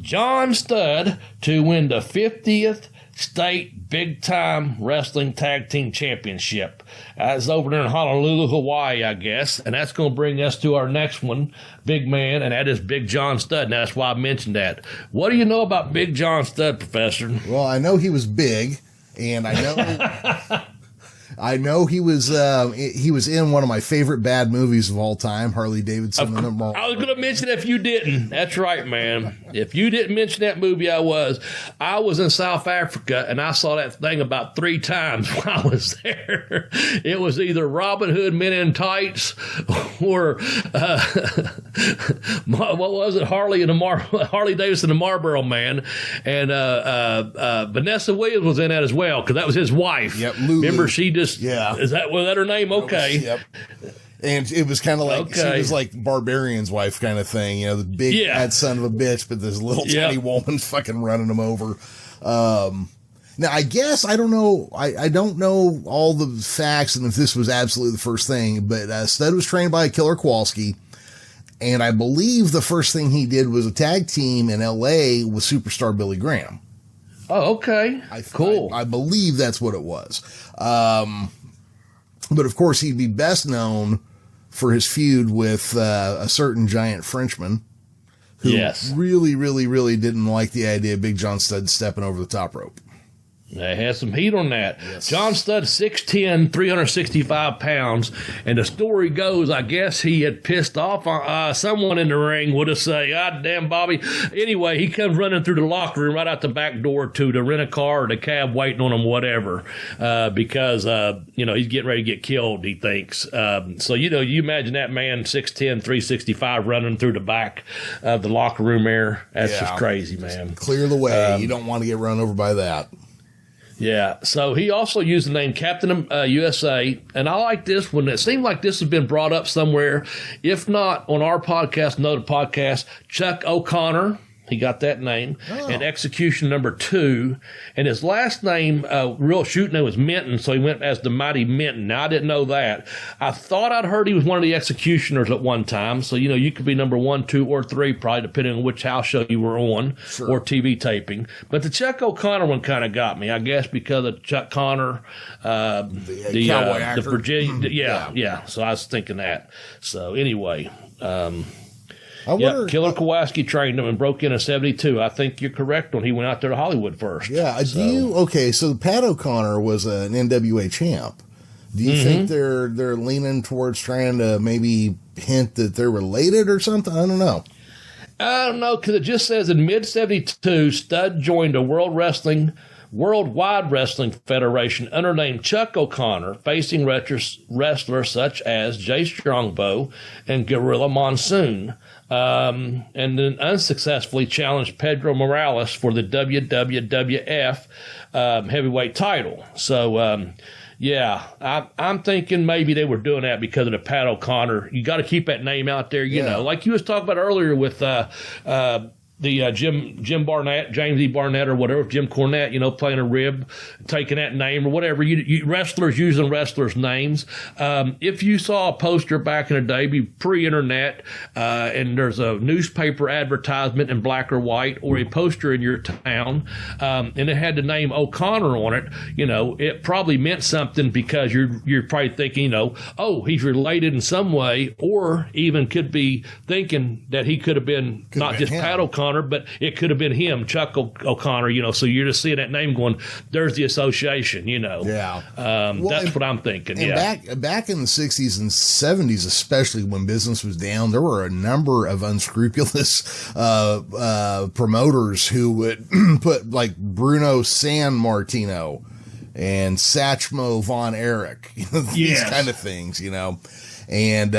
John Studd to win the 50th State Big Time Wrestling Tag Team Championship. That's over there in Honolulu, Hawaii, I guess. And that's going to bring us to our next one, big man, and that is Big John Studd. Now, that's why I mentioned that. What do you know about Big John Studd, Professor?
Well, I know he was big, and I know... I know he was in one of my favorite bad movies of all time, Harley Davidson.
I was going to mention if you didn't. That's right, man. If you didn't mention that movie, I was in South Africa, and I saw that thing about 3 times while I was there. It was either Robin Hood Men in Tights or what was it, Harley Davidson and Marlboro Man, and Vanessa Williams was in that as well because that was his wife.
Yep, Lulu.
Remember she just.
Yeah.
Was that her name? Okay.
Yep. And it was kind of like, she was like Barbarian's wife kind of thing, the big bad son of a bitch, but this little tiny woman fucking running him over. Now, I guess, I don't know, I don't know all the facts and if this was absolutely the first thing, but Studd was trained by Killer Kowalski. And I believe the first thing he did was a tag team in LA with superstar Billy Graham.
Oh, okay. Cool.
I believe that's what it was. But of course, he'd be best known for his feud with a certain giant Frenchman who really, really, really didn't like the idea of Big John Studd stepping over the top rope.
They had some heat on that. Yes. John Studd, 6'10", 365 pounds. And the story goes, I guess he had pissed off someone in the ring, would have said, God damn, Bobby. Anyway, he comes running through the locker room right out the back door to rent a car or the cab waiting on him, whatever, because, he's getting ready to get killed, he thinks. So, you imagine that man, 6'10", 365, running through the back of the locker room there. That's just crazy, man.
Clear the way. You don't want to get run over by that.
Yeah, so he also used the name Captain USA, and I like this one. It seemed like this has been brought up somewhere, if not on our podcast, another podcast, Chuck O'Connor. He got that name. Oh. And Execution number 2. And his last name, real shoot name was Minton, so he went as the Mighty Minton. Now, I didn't know that. I thought I'd heard he was one of the Executioners at one time. So, you could be number 1, 2, or 3, probably depending on which house show you were on or TV taping. But the Chuck O'Connor one kind of got me, I guess, because of Chuck Connor, the
cowboy actor.
The Virginia. Yeah. So I was thinking that. So anyway, Killer Kowalski trained him and broke in 72. I think you're correct when he went out there to Hollywood first.
Yeah. So Pat O'Connor was an NWA champ. Do you think they're leaning towards trying to maybe hint that they're related or something? I don't know.
I don't know, because it just says in mid-72, Studd joined a Worldwide Wrestling Federation under the name Chuck O'Connor, facing wrestlers such as Jay Strongbow and Gorilla Monsoon, and then unsuccessfully challenged Pedro Morales for the WWF heavyweight title. So, I'm thinking maybe they were doing that because of the Pat O'Connor. You got to keep that name out there, you know, like you was talking about earlier with Jim Barnett, James E. Barnett or whatever, Jim Cornette, playing a rib, taking that name or whatever. Wrestlers using wrestlers' names. If you saw a poster back in the day, pre-internet, and there's a newspaper advertisement in black or white or a poster in your town, and it had the name O'Connor on it, it probably meant something because you're probably thinking, oh, he's related in some way, or even could be thinking that he could have been not just Pat O'Connor, but it could have been him, Chuck O'Connor, so you're just seeing that name going, there's the association,
Yeah.
That's what I'm thinking.
And back in the 60s and 70s, especially when business was down, there were a number of unscrupulous promoters who would put like Bruno San Martino and Satchmo Von Erich, these kind of things, and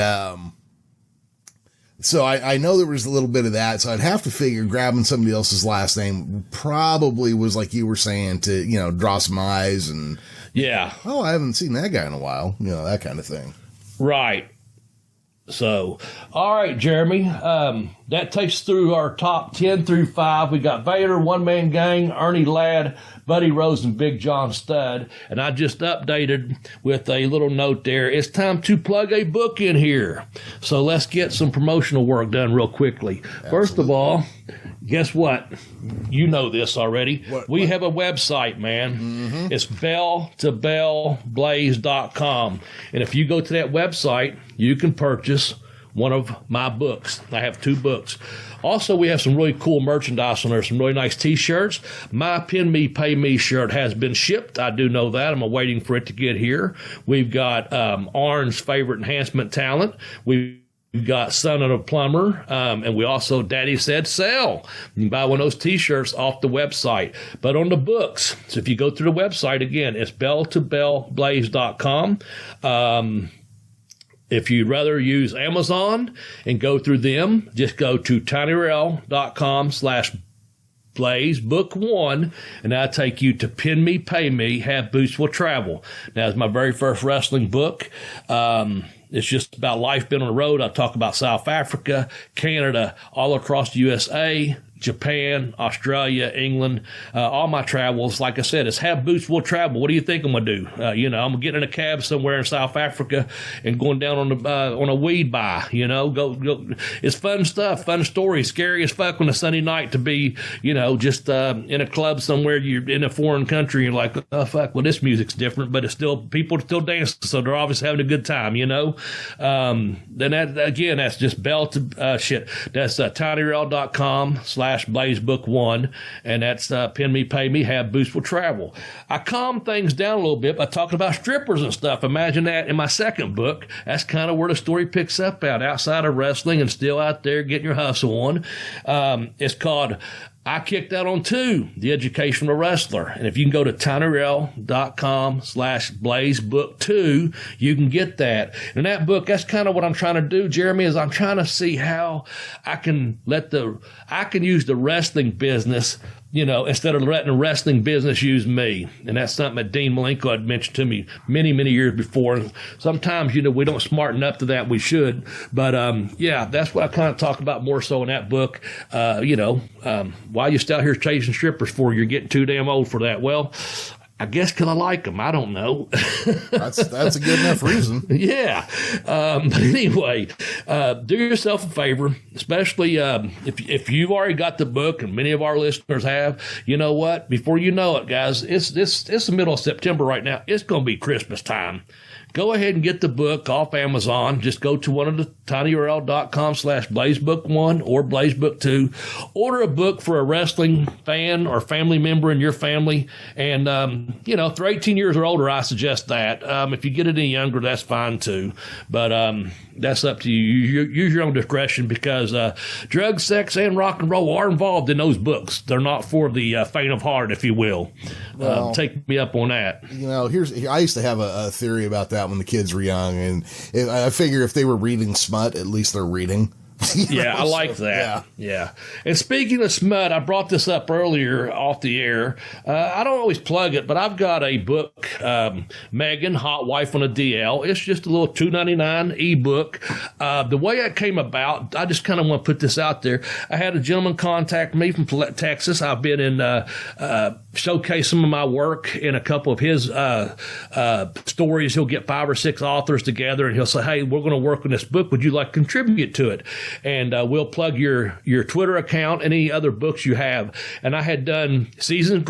so I know there was a little bit of that, so I'd have to figure grabbing somebody else's last name probably was, like you were saying, to, draw some eyes and, oh, I haven't seen that guy in a while, that kind of thing.
Right. So, all right, Jeremy, that takes through our top 10 through 5. We got Vader, One Man Gang, Ernie Ladd, Buddy Rose, and Big John Studd. And I just updated with a little note there. It's time to plug a book in here. So let's get some promotional work done real quickly. Absolutely. First of all, guess what? You know this already. We have a website, man. Mm-hmm. It's belltobellblaze.com. And if you go to that website, you can purchase one of my books. I have 2 books. Also, we have some really cool merchandise on there, some really nice T-shirts. My Pin Me, Pay Me shirt has been shipped. I do know that. I'm waiting for it to get here. We've got Arn's Favorite Enhancement Talent. We've got Son of a Plumber, and we also, Daddy Said Sell. You can buy one of those T-shirts off the website. But on the books, so if you go through the website, again, it's belltobellblaze.com. If you'd rather use Amazon and go through them, just go to tinyurl.com/Blaze Book 1, and that'll take you to Pin Me, Pay Me, Have Boots Will Travel. Now, it's my very first wrestling book. It's just about life been on the road. I talk about South Africa, Canada, all across the USA, Japan, Australia, England, all my travels. Like I said, it's Have Boots Will Travel. What do you think I'm going to do? I'm going to get in a cab somewhere in South Africa and going down on a weed buy, go. It's fun stuff, fun stories, scary as fuck on a Sunday night to be, just in a club somewhere, you're in a foreign country, and you're like, oh, fuck, well, this music's different, but it's still, people are still dancing, so they're obviously having a good time, Then that, again, that's just that's tinyurl.com/Blaze Book 1, and that's Pin Me, Pay Me, Have Boots Will Travel. I calm things down a little bit by talking about strippers and stuff. Imagine that in my second book. That's kind of where the story picks up at, outside of wrestling and still out there getting your hustle on. It's called I Kicked Out on 2, The Education of a Wrestler. And if you can go to tinyurl.com/Blaze Book 2, you can get that. And that book, that's kind of what I'm trying to do, Jeremy, is I'm trying to see how I can use the wrestling business, instead of letting the wrestling business use me. And that's something that Dean Malenko had mentioned to me many, many years before. And sometimes, we don't smarten up to that. We should. But, that's what I kind of talk about more so in that book. Why you still out here chasing strippers for? You're getting too damn old for that. Well, I guess because I like them. I don't know.
That's a good enough reason.
Yeah. But anyway, do yourself a favor, especially if you've already got the book, and many of our listeners have. You know what? Before you know it, guys, it's the middle of September right now. It's going to be Christmas time. Go ahead and get the book off Amazon. Just go to one of the tinyurl.com/Blaze Book 1 or Blaze Book 2. Order a book for a wrestling fan or family member in your family. And, if they're 18 years or older, I suggest that. If you get it any younger, that's fine too. But that's up to you. Use your own discretion, because drugs, sex, and rock and roll are involved in those books. They're not for the faint of heart, if you will. Take me up on that.
I used to have a theory about that when the kids were young, and I figure if they were reading smut, at least they're reading.
Yeah, I like that. Yeah. And speaking of smut, I brought this up earlier off the air. I don't always plug it, but I've got a book, Megan, Hot Wife on a DL. It's just a little $2.99 ebook. The way it came about, I just kind of want to put this out there. I had a gentleman contact me from Texas. I've been in showcase some of my work in a couple of his stories. He'll get 5 or 6 authors together, and he'll say, hey, we're going to work on this book. Would you like to contribute to it? And we'll plug your Twitter account, any other books you have. And I had done Season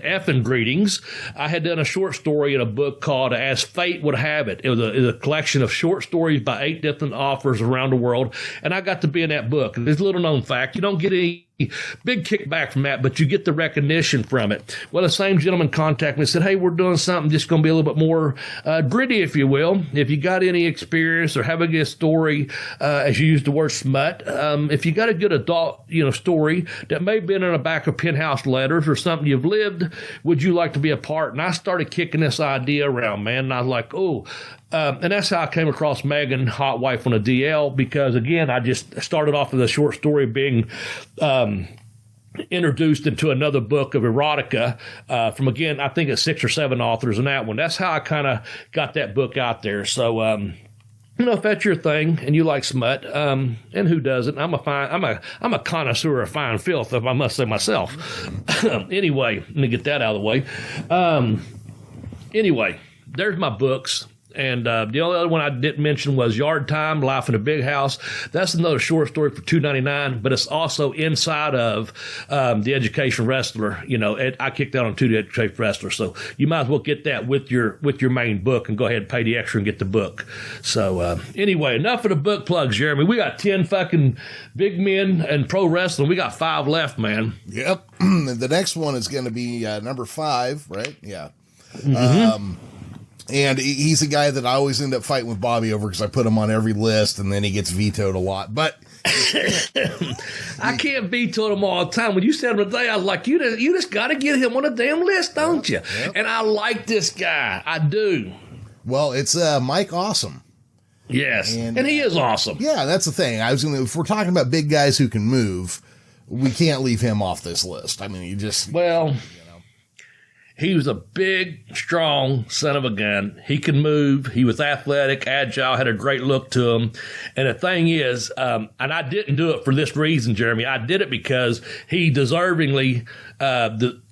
F and Greetings. I had done a short story in a book called As Fate Would Have It. It was a collection of short stories by 8 different authors around the world. And I got to be in that book. And there's a little known fact. You don't get any big kickback from that, but you get the recognition from it. Well, the same gentleman contacted me and said, hey, we're doing something just going to be a little bit more gritty, if you will. If you got any experience or have a good story, as you use the word smut, if you got a good adult, story that may have been in the back of Penthouse Letters or something you've lived, would you like to be a part? And I started kicking this idea around, man. And I was like, and that's how I came across Megan, Hot Wife on a DL, because, again, I just started off with a short story being introduced into another book of erotica from, again, I think it's 6 or 7 authors in that one. That's how I kind of got that book out there. So, if that's your thing and you like smut, and who doesn't? I'm a connoisseur of fine filth, if I must say myself. Anyway, let me get that out of the way. Anyway, there's my books. And the only other one I didn't mention was Yard Time, Life in a Big House. That's another short story for $2.99, but it's also inside of The Education Wrestler. I kicked that on to The Education Wrestler, so you might as well get that with your main book and go ahead and pay the extra and get the book. So anyway, enough of the book plugs, Jeremy. We got 10 fucking big men and pro wrestling. We got 5 left, man.
Yep. The next one is going to be number 5, right? Yeah.
Mm-hmm.
And he's a guy that I always end up fighting with Bobby over because I put him on every list and then he gets vetoed a lot. But
I can't veto him all the time. When you said him today, I was like, you just got to get him on a damn list, don't you?
Yep.
And I like this guy. I do.
Well, it's Mike Awesome.
Yes. And he is awesome.
Yeah, that's the thing. If we're talking about big guys who can move, we can't leave him off this list. I mean, he was a big, strong son of a gun. He could move. He was athletic, agile, had a great look to him. And the thing is, and I didn't do it for this reason, Jeremy. I did it because he deservingly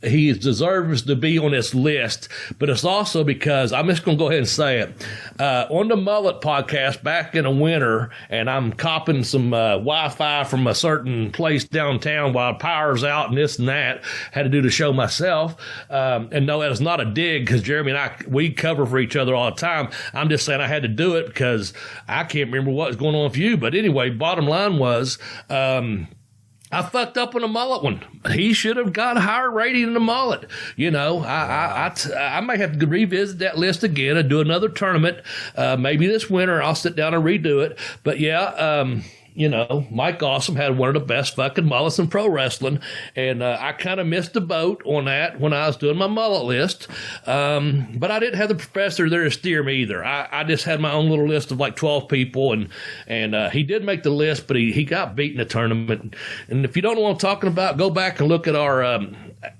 he deserves to be on this list, but it's also because I'm just going to go ahead and say it. On the Mullet podcast back in the winter, and I'm copping some Wi-Fi from a certain place downtown while power's out and this and that. Had to do the show myself. And no, that is not a dig because Jeremy and I, we cover for each other all the time. I'm just saying I had to do it because I can't remember what was going on with you. But anyway, bottom line was, I fucked up on the mullet one. He should have got a higher rating in the mullet. I might have to revisit that list again and do another tournament. Maybe this winter I'll sit down and redo it. But yeah, Mike Awesome had one of the best fucking mullets in pro wrestling. And I kind of missed the boat on that when I was doing my mullet list. But I didn't have the professor there to steer me either. I just had my own little list of like 12 people. And he did make the list, but he got beat in the tournament. And if you don't know what I'm talking about, go back and look at our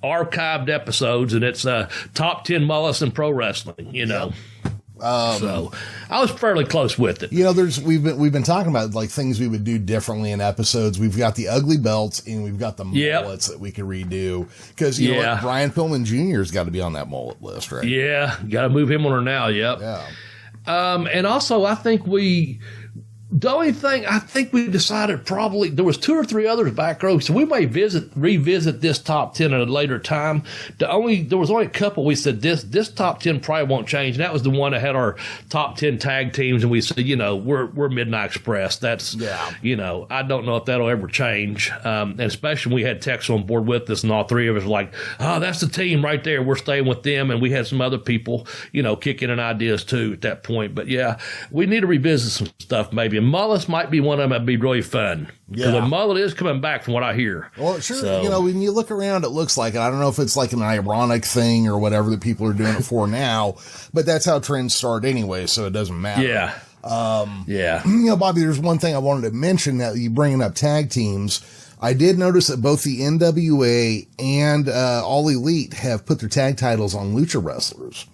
archived episodes. And it's top 10 mullets in pro wrestling, Yep.
So I was fairly close with it.
We've been talking about like things we would do differently in episodes. We've got the ugly belts and we've got the mullets that we could redo because you know what? Brian Pillman Jr. has got to be on that mullet list, right?
Yeah, got to move him on her now. Yep.
Yeah.
And also, I think the only thing I think we decided probably there was 2 or 3 others back row, so we may revisit this top 10 at a later time. There was only a couple we said this top 10 probably won't change. And that was the one that had our top 10 tag teams, and we said we're Midnight Express. That's I don't know if that'll ever change. And especially when we had Tex on board with us, and all 3 of us were like, oh, that's the team right there. We're staying with them, and we had some other people kicking in ideas too at that point. But yeah, we need to revisit some stuff maybe. And mullets might be one of them that'd be really fun. Yeah. The mullet is coming back from what I hear.
Well, sure. So, when you look around, it looks like it. I don't know if it's like an ironic thing or whatever that people are doing it for now, but that's how trends start anyway, so it doesn't matter.
Yeah. Yeah.
Bobby, there's one thing I wanted to mention that you bringing up tag teams. I did notice that both the NWA and All Elite have put their tag titles on lucha wrestlers.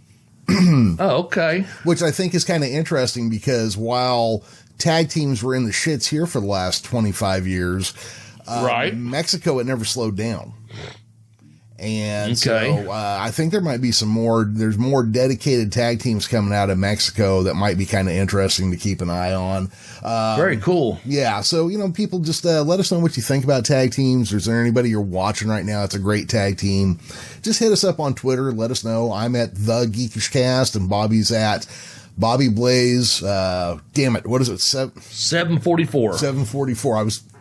Oh, okay.
Which I think is kind of interesting because while tag teams were in the shits here for the last 25 years,
right.
Mexico, it never slowed down. And
okay.
so I think there might be there's more dedicated tag teams coming out of Mexico that might be kind of interesting to keep an eye on.
Very cool.
Yeah. So, people just let us know what you think about tag teams. Is there anybody you're watching right now that's a great tag team? Just hit us up on Twitter. Let us know. I'm at The Geekish Cast and Bobby's at BobbyBlaze. Damn it. What is it?
744.
744.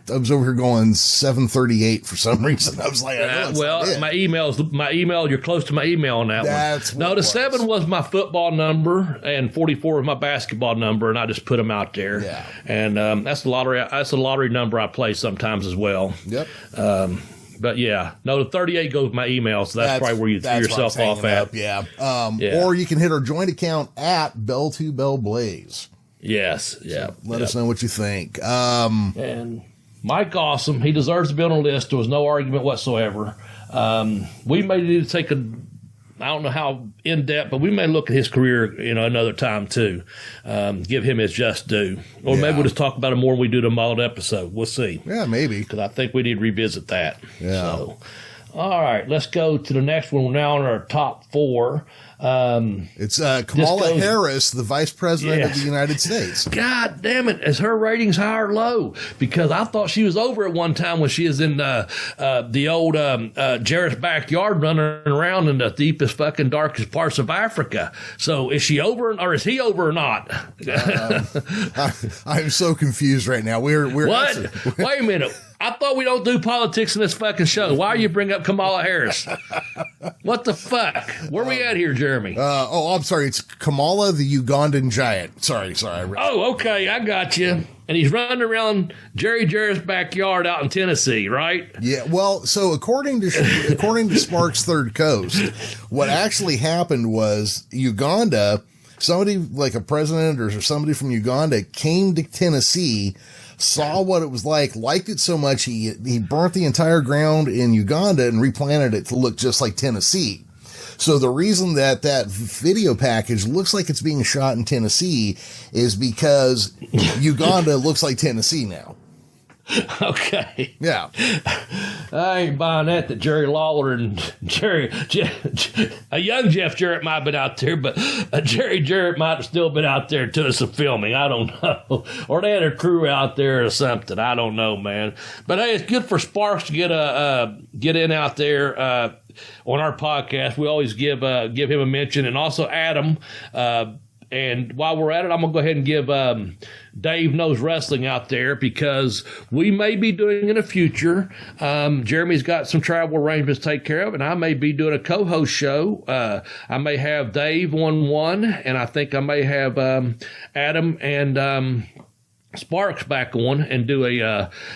I was over here going 738 for some reason. I was like,
my email, you're close to my email on that
one.
No, the 7 was my football number and 44 was my basketball number, and I just put them out there.
Yeah.
And that's the lottery number I play sometimes as well.
Yep.
But yeah, no, the 38 goes with my email, so that's probably where you threw yourself off at.
Yeah. Or you can hit our joint account at BellToBellBlaze.
Yes. Yeah.
Let us know what you think.
And Mike Awesome, he deserves to be on the list. There was no argument whatsoever. We may need to take I don't know how in depth, but we may look at his career, another time too. Give him his just due, or maybe we'll just talk about it more when we do the modeled episode. We'll see.
Yeah, maybe,
because I think we need to revisit that.
Yeah.
So, all right, let's go to the next one. We're now on our top 4.
It's Kamala Harris, the Vice President of the United States.
God damn it. Is her ratings high or low? Because I thought she was over at one time when she was in the old Jarrett's backyard running around in the deepest fucking darkest parts of Africa. So is she over or is he over or not?
I'm so confused right now. We're
what? Wait a minute. I thought we don't do politics in this fucking show. Why are you bringing up Kamala Harris? What the fuck? Where we at here, Jeremy?
I'm sorry. It's Kamala, the Ugandan giant. Sorry.
Oh, okay. I got you. And he's running around Jerry Jarrett's backyard out in Tennessee, right?
Yeah. Well, so according to Sparks Third Coast, what actually happened was Uganda, somebody like a president or somebody from Uganda came to Tennessee, saw what it was like, liked it so much he burnt the entire ground in Uganda and replanted it to look just like Tennessee. So the reason that video package looks like it's being shot in Tennessee is because Uganda looks like Tennessee now.
Okay.
Yeah.
I ain't buying that Jerry Lawler and a young Jeff Jarrett might have been out there, but Jerry Jarrett might have still been out there doing some filming. I don't know. Or they had a crew out there or something. I don't know, man. But hey, it's good for Sparks to get in out there on our podcast. We always give him a mention, and also Adam. And while we're at it, I'm going to go ahead and give Dave Knows Wrestling out there, because we may be doing in the future. Jeremy's got some travel arrangements to take care of, and I may be doing a co-host show. I may have Dave on one, and I think I may have Adam and Sparks back on and do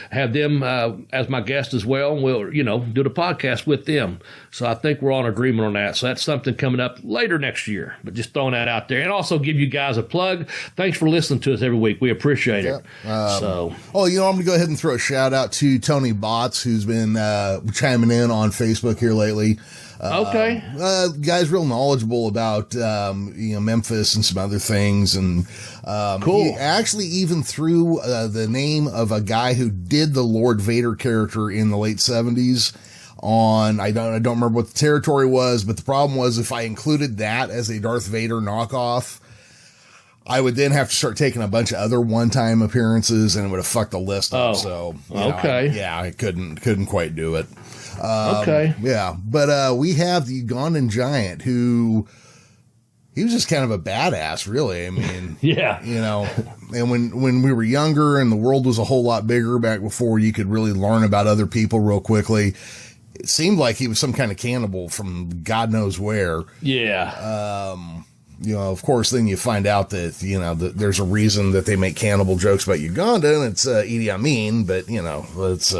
have them as my guest as well, and we'll do the podcast with them. So I think we're on agreement on that. So that's something coming up later next year, but just throwing that out there, and also give you guys a plug. Thanks for listening to us every week. We appreciate it. I'm
going to go ahead and throw a shout out to Tony Botts, who's been chiming in on Facebook here lately.
Okay.
Guy's real knowledgeable about, Memphis and some other things. And,
cool.
He actually even threw, the name of a guy who did the Lord Vader character in the late 70s on, I don't remember what the territory was, but the problem was if I included that as a Darth Vader knockoff, I would then have to start taking a bunch of other one-time appearances, and it would have fucked the list up. So,
okay.
I couldn't quite do it.
Okay.
Yeah. But, we have the Ugandan giant he was just kind of a badass, really. I mean,
yeah,
and when we were younger and the world was a whole lot bigger back before you could really learn about other people real quickly, it seemed like he was some kind of cannibal from God knows where.
Yeah.
Of course, then you find out that, that there's a reason that they make cannibal jokes about Uganda, and it's Idi Amin, but, it's,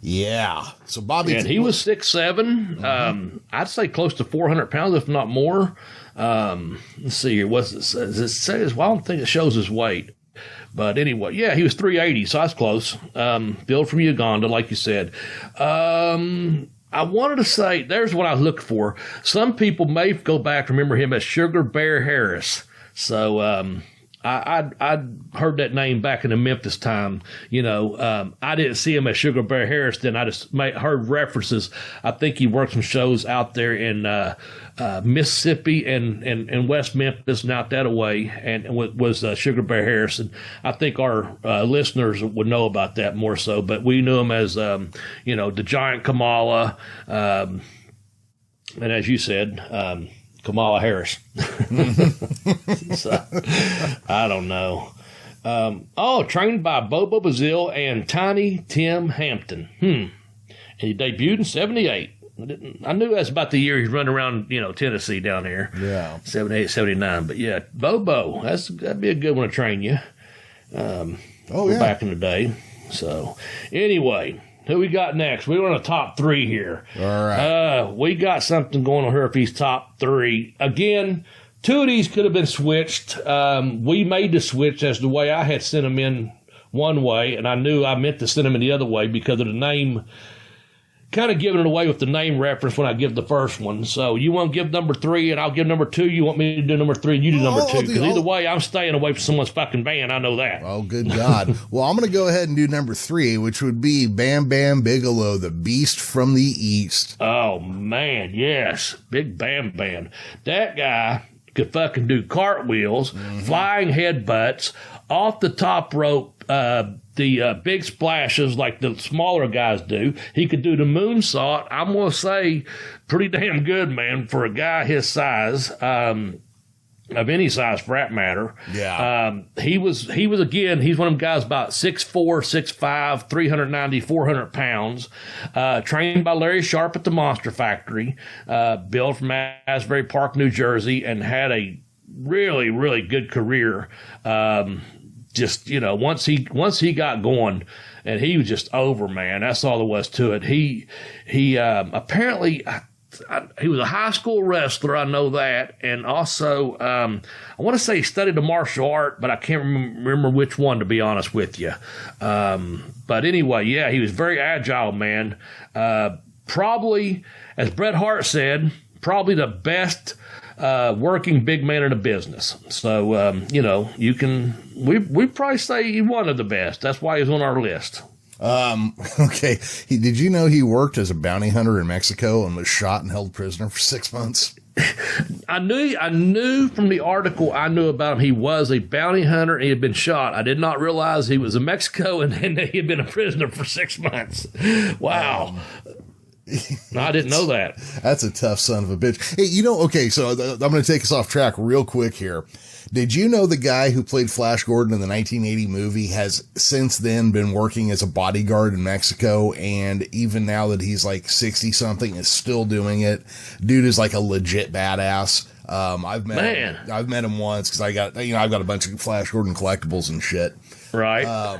Yeah. So Bobby,
and he was 6'7". I'd say close to 400 pounds, if not more. Let's see here. Does it say? Well, I don't think it shows his weight. But anyway, yeah, he was 380, so that's close. Built from Uganda, like you said. I wanted to say, there's what I was looking for. Some people may go back and remember him as Sugar Bear Harris. So I heard that name back in the Memphis time. I didn't see him as Sugar Bear Harris then. I just heard references. I think he worked some shows out there in Mississippi and West Memphis and out that way, and was Sugar Bear Harris. And I think our listeners would know about that more so. But we knew him as, the Giant Kamala, and as you said, Kamala Harris. So, I don't know. Trained by Bobo Bazille and Tiny Tim Hampton. And he debuted in 78. I knew that's about the year he's running around, Tennessee down here.
Yeah.
78, 79. But yeah, Bobo, that'd be a good one to train you. Back in the day. So anyway, who we got next? We're on a top three here.
All right.
We got something going on here if he's top three. Again, two of these could have been switched. We made the switch as the way I had sent them in one way, and I knew I meant to send them in the other way because of the name, kind of giving it away with the name reference when I give the first one. So you want to give number three, and I'll give number two. You want me to do number three, and you do number two. Because either way, I'm staying away from someone's fucking band. I know that.
Oh, good God. Well, I'm going to go ahead and do number three, which would be Bam Bam Bigelow, the Beast from the East.
Oh, man, yes. Big Bam Bam. That guy could fucking do cartwheels, flying headbutts, off the top rope, the big splashes like the smaller guys do. He could do the moonsault. I'm going to say pretty damn good, man, for a guy his size, of any size for that matter.
Yeah.
He was again, he's one of them guys about 6'4", 6'5", 390, 400 pounds, trained by Larry Sharp at the Monster Factory, built from Asbury Park, New Jersey, and had a really, really good career. Once he got going, and he was just over, man. That's all there was to it. He apparently, he was a high school wrestler. I know that. And also, I want to say he studied a martial art, but I can't remember which one, to be honest with you. But anyway, yeah, he was very agile, man. Probably, as Bret Hart said, probably the best working big man in the business. So, we probably say he one of the best. That's why he's on our list.
Okay. Did you know he worked as a bounty hunter in Mexico and was shot and held prisoner for 6 months?
I knew from the article I knew about him, he was a bounty hunter and he had been shot. I did not realize he was in Mexico and he had been a prisoner for 6 months. Wow. No, I didn't know that.
That's a tough son of a bitch. Hey, okay, so I'm going to take us off track real quick here. Did you know the guy who played Flash Gordon in the 1980 movie has since then been working as a bodyguard in Mexico, and even now that he's like 60 something is still doing it? Dude is like a legit badass. I've met him once because I've got a bunch of Flash Gordon collectibles and shit.
Right.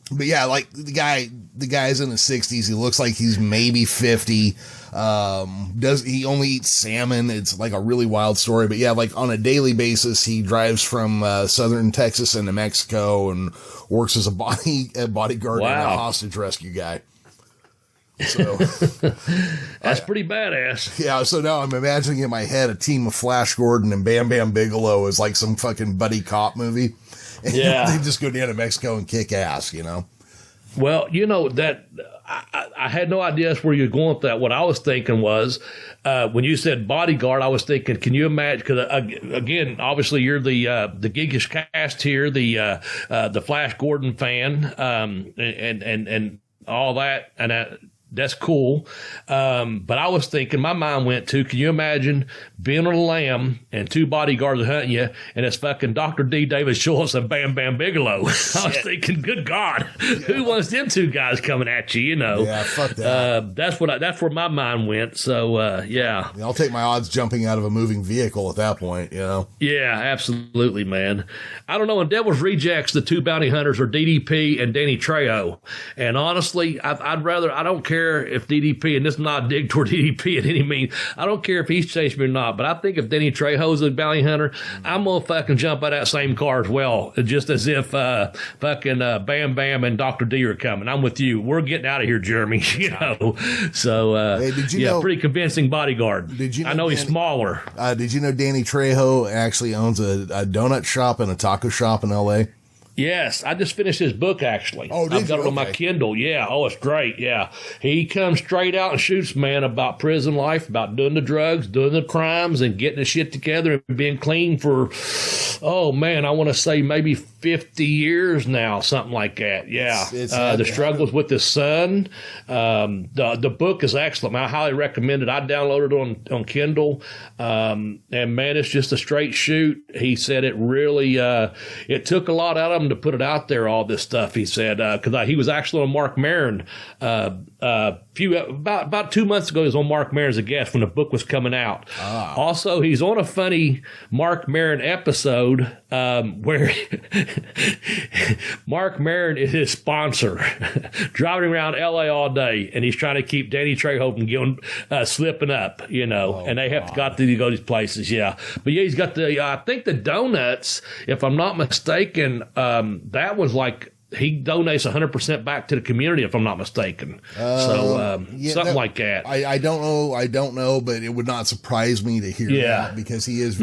But yeah, like the guy's in his 60s. He looks like he's maybe 50. He only eats salmon? It's like a really wild story. But yeah, like on a daily basis, he drives from southern Texas into Mexico and works as a bodyguard and a hostage rescue guy. So
that's pretty badass.
Yeah. So now I'm imagining in my head a team of Flash Gordon and Bam Bam Bigelow as like some fucking buddy cop movie.
Yeah.
They just go down to Mexico and kick ass,
Well, that I had no idea that's where you're going with that. What I was thinking was, when you said bodyguard, I was thinking, can you imagine? Because again, obviously you're the geekish cast here, the Flash Gordon fan, and all that, and That's cool. But I was thinking, my mind went to, can you imagine being on a lamb and 2 bodyguards hunting you, and it's fucking Dr. D. David Schultz and Bam Bam Bigelow? I was thinking, good God, who wants them 2 guys coming at you, you know?
Yeah, fuck that.
That's where my mind went. So, yeah.
I'll take my odds jumping out of a moving vehicle at that point, you know?
Yeah, absolutely, man. I don't know. In Devil's Rejects, the 2 bounty hunters are DDP and Danny Trejo. And honestly, I don't care if DDP, and this is not a dig toward DDP at any means, I don't care if he's chasing me or not, but I think if Danny Trejo's a bounty hunter, I'm going to fucking jump out of that same car as well, just as if fucking Bam Bam and Dr. D are coming. I'm with you. We're getting out of here, Jeremy, you know. So,
hey,
pretty convincing bodyguard.
Did you know
I know he's smaller.
Did you know Danny Trejo actually owns a donut shop and a taco shop in L.A.?
Yes, I just finished his book, actually.
Oh,
I've got it on my Kindle. Yeah. Oh, it's great. Yeah. He comes straight out and shoots, man, about prison life, about doing the drugs, doing the crimes, and getting the shit together and being clean for, oh, man, I want to say maybe 50 years now, something like that. Yeah. The struggles with his son. The book is excellent. I highly recommend it. I downloaded it on Kindle. And, man, it's just a straight shoot. He said it really, it took a lot out of him to put it out there, all this stuff, he said, because he was actually on Mark Maron about 2 months ago. He was on Mark Maron as a guest when the book was coming out. Also, he's on a funny Mark Maron episode where Mark Maron is his sponsor, driving around LA all day, and he's trying to keep Danny Trejo from going slipping up, you know, and they have got to go to these places. Yeah, but yeah, he's got I think the donuts, if I'm not mistaken, that was like, he donates 100% back to the community, if I'm not mistaken. Something like that.
I don't know, but it would not surprise me to hear that, because he is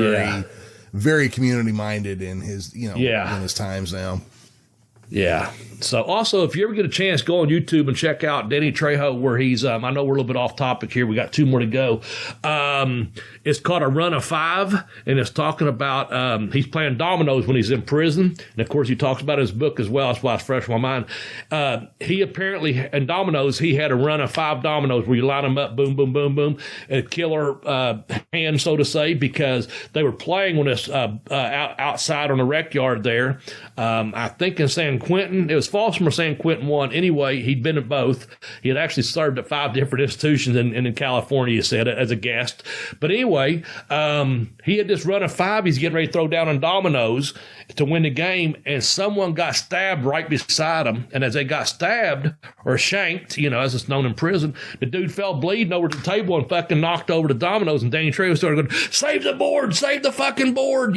very community minded in his, in his times now.
Yeah. So also, if you ever get a chance, go on YouTube and check out Danny Trejo, where he's, I know we're a little bit off topic here. We got 2 more to go. It's called A Run of 5, and it's talking about, he's playing dominoes when he's in prison. And of course, he talks about his book as well. That's why it's fresh in my mind. He apparently, in dominoes, he had a run of 5 dominoes where you line them up, boom, boom, boom, boom, a killer hand, so to say, because they were playing on this outside on the rec yard there. I think in San Quentin. It was Folsom or San Quentin one. Anyway, he'd been at both. He had actually served at 5 different institutions in California, he said, as a guest. But anyway, he had this run of 5. He's getting ready to throw down on dominoes to win the game, and someone got stabbed right beside him. And as they got stabbed or shanked, as it's known in prison, the dude fell bleeding over to the table and fucking knocked over the dominoes. And Danny Trejo started going, "Save the board, save the fucking board!"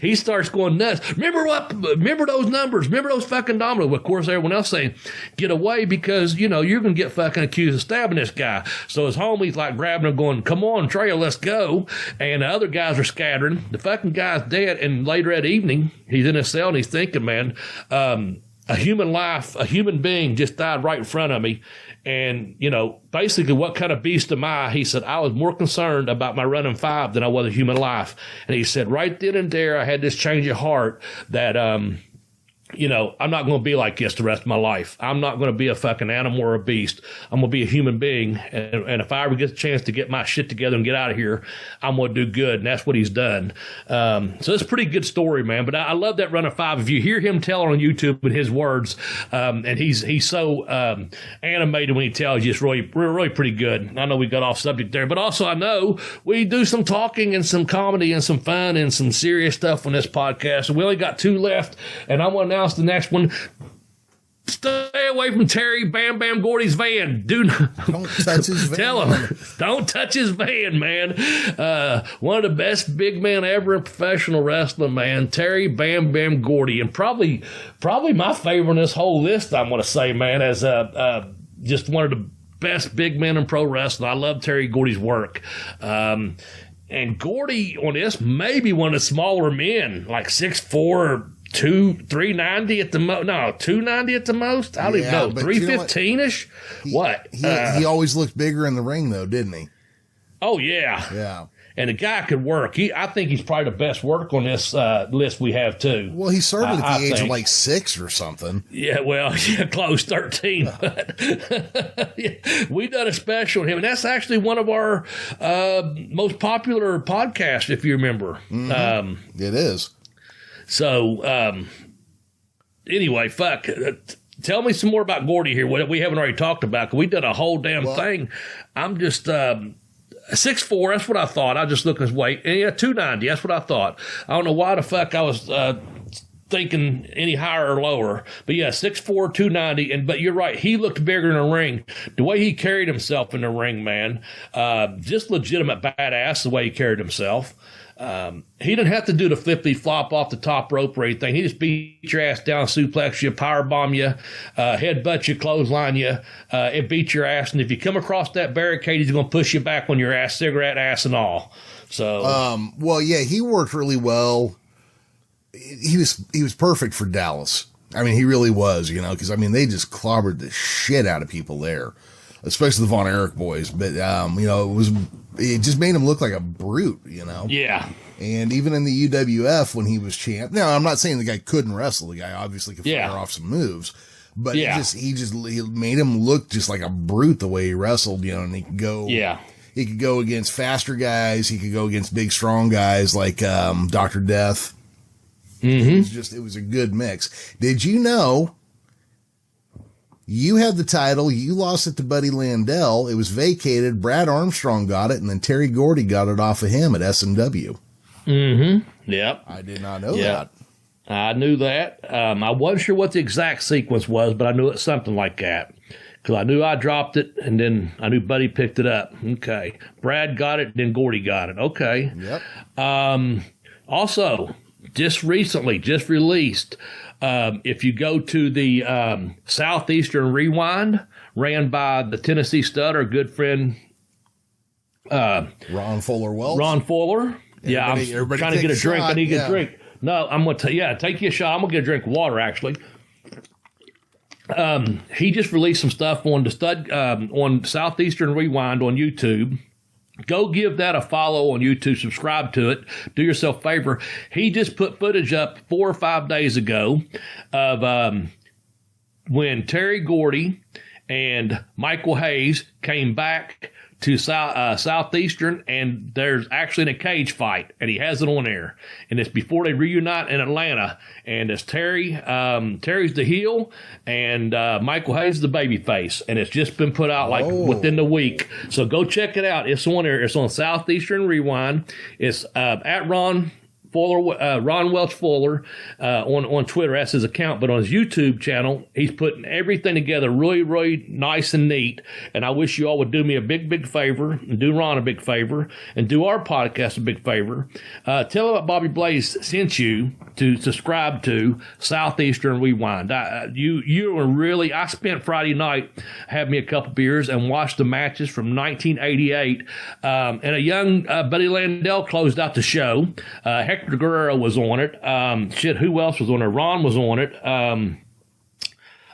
He starts going nuts. Remember those numbers? Remember those fucking dominoes? Of course, everyone else saying, "Get away, because you're gonna get fucking accused of stabbing this guy." So his homie's like grabbing him, going, "Come on, Trejo, let's go." And the other guys are scattering. The fucking guy's dead. And later that evening, he's in his cell and he's thinking, man, a human life, a human being just died right in front of me. And, basically, what kind of beast am I? He said, I was more concerned about my running 5 than I was a human life. And he said, right then and there, I had this change of heart that, I'm not going to be like this the rest of my life. I'm not going to be a fucking animal or a beast. I'm going to be a human being. And if I ever get a chance to get my shit together and get out of here, I'm going to do good. And that's what he's done. So it's a pretty good story, man. But I love that run of 5. If you hear him tell on YouTube in his words, and he's so animated when he tells you, it's really pretty good. And I know we got off subject there, but also I know we do some talking and some comedy and some fun and some serious stuff on this podcast. So we only got 2 left, and I'm going to announce the next one. Stay away from Terry Bam Bam Gordy's van. Don't
touch his van.
Tell him, don't touch his van, man. One of the best big men ever in professional wrestling, man. Terry Bam Bam Gordy. And probably my favorite in this whole list, I'm going to say, man, as just one of the best big men in pro wrestling. I love Terry Gordy's work. And Gordy on this may be one of the smaller men, like 6'4", 390 at the most. No, 290 at the most. I don't even know. 315-ish. What?
He always looked bigger in the ring, though, didn't he?
Oh, yeah.
Yeah.
And the guy could work. I think he's probably the best work on this list we have, too.
Well, he started at the age of like 6 or something.
Yeah, well, close 13. But we done a special on him. And that's actually one of our most popular podcasts, if you remember.
Mm-hmm. It is.
So, anyway, fuck. Tell me some more about Gordy here, what we haven't already talked about, because we done a whole damn thing. I'm just... 6'4", that's what I thought. I just looked at his weight. And yeah, 290, that's what I thought. I don't know why the fuck I was thinking any higher or lower. But yeah, 6'4", 290. But you're right, he looked bigger in the ring. The way he carried himself in the ring, man, just legitimate badass the way he carried himself. He didn't have to do the flippy flop off the top rope or anything. He just beat your ass down, suplex you, powerbomb you, headbutt you, clothesline you, and beat your ass. And if you come across that barricade, he's going to push you back on your ass, cigarette ass and all. So,
well, yeah, he worked really well. He was perfect for Dallas. I mean, he really was, because I mean, they just clobbered the shit out of people there, especially the Von Erich boys. But it just made him look like a brute,
Yeah.
And even in the UWF when he was champ. Now, I'm not saying the guy couldn't wrestle. The guy obviously could fire off some moves, but he made him look just like a brute the way he wrestled, and he could go.
Yeah.
He could go against faster guys. He could go against big, strong guys like Dr. Death.
Mm-hmm.
It was a good mix. Did you know? You had the title. You lost it to Buddy Landell. It was vacated. Brad Armstrong got it, and then Terry Gordy got it off of him at S&W.
Mm-hmm. Yep.
I did not know that.
I knew that. I wasn't sure what the exact sequence was, but I knew it's something like that. Because I knew I dropped it, and then I knew Buddy picked it up. Okay. Brad got it, then Gordy got it. Okay.
Yep.
Also, just released, if you go to the Southeastern Rewind, ran by the Tennessee stud, our good friend
Ron Fuller Welch.
Ron Fuller. Yeah, I'm trying to get a drink. I need to get a drink. No, I'm going to take you a shot. I'm going to get a drink of water, actually. He just released some stuff on the stud on Southeastern Rewind on YouTube. Go give that a follow on YouTube. Subscribe to it. Do yourself a favor. He just put footage up 4 or 5 days ago of when Terry Gordy and Michael Hayes came back to Southeastern, and there's actually a cage fight, and he has it on there. And it's before they reunite in Atlanta. And it's Terry's the heel, and Michael Hayes the baby face. And it's just been put out within the week. So go check it out. It's on there. It's on Southeastern Rewind. It's at Ron Welch Fuller on Twitter. That's his account. But on his YouTube channel, he's putting everything together really, really nice and neat. And I wish you all would do me a big, big favor, and do Ron a big favor, and do our podcast a big favor. Tell him about BobbyBlaze sent you to subscribe to Southeastern Rewind. You were really... I spent Friday night, had me a couple beers, and watched the matches from 1988. And a young Buddy Landell closed out the show. Hector Guerrero was on it. Who else was on it? Ron was on it.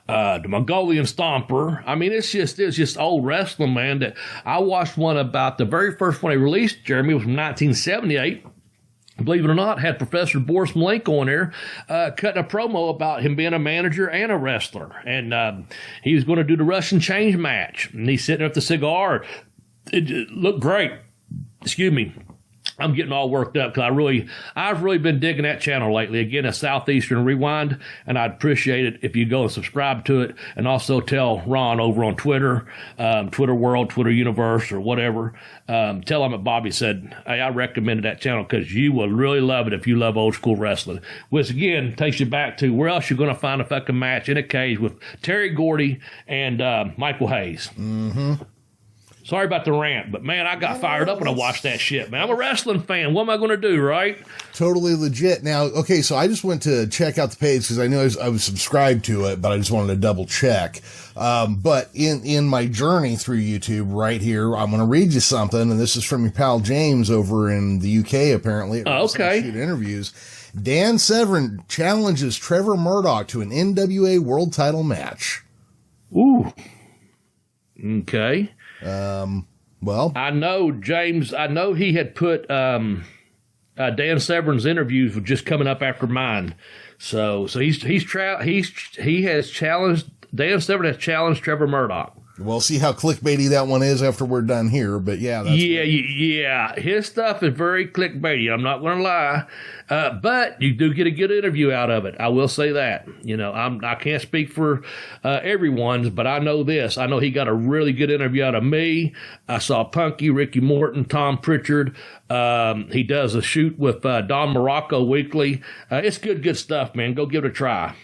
The Mongolian Stomper. I mean, it's just old wrestling, man. That I watched one about the very first one they released, Jeremy, was from 1978. Believe it or not, had Professor Boris Malenko on there cutting a promo about him being a manager and a wrestler. And he was going to do the Russian Change match. And he's sitting there with the cigar. It looked great. Excuse me. I'm getting all worked up because I've really been digging that channel lately. Again, a Southeastern Rewind, and I'd appreciate it if you go and subscribe to it, and also tell Ron over on Twitter, Twitter World, Twitter Universe, or whatever. Tell him that Bobby said, hey, I recommended that channel because you will really love it if you love old school wrestling. Which again takes you back to where else you're going to find a fucking match in a cage with Terry Gordy and Michael Hayes.
Mm-hmm.
Sorry about the rant, but man, I got fired up when I watched that shit, man. I'm a wrestling fan. What am I going to do, right?
Totally legit. Now, okay, so I just went to check out the page because I knew I was subscribed to it, but I just wanted to double check. But in my journey through YouTube right here, I'm going to read you something, and this is from your pal James over in the UK, apparently.
Okay.
Shoot interviews. Dan Severn challenges Trevor Murdoch to an NWA World Title match.
Ooh. Okay.
Well,
I know James. I know he had put Dan Severn's interviews were just coming up after mine. So he has challenged Dan Severn has challenged Trevor Murdoch.
We'll see how clickbaity that one is after we're done here, but yeah.
Yeah. His stuff is very clickbaity. I'm not going to lie, but you do get a good interview out of it. I will say that. I can't speak for everyone's, but I know this. I know he got a really good interview out of me. I saw Punky, Ricky Morton, Tom Pritchard. He does a shoot with Don Morocco weekly. It's good stuff, man. Go give it a try.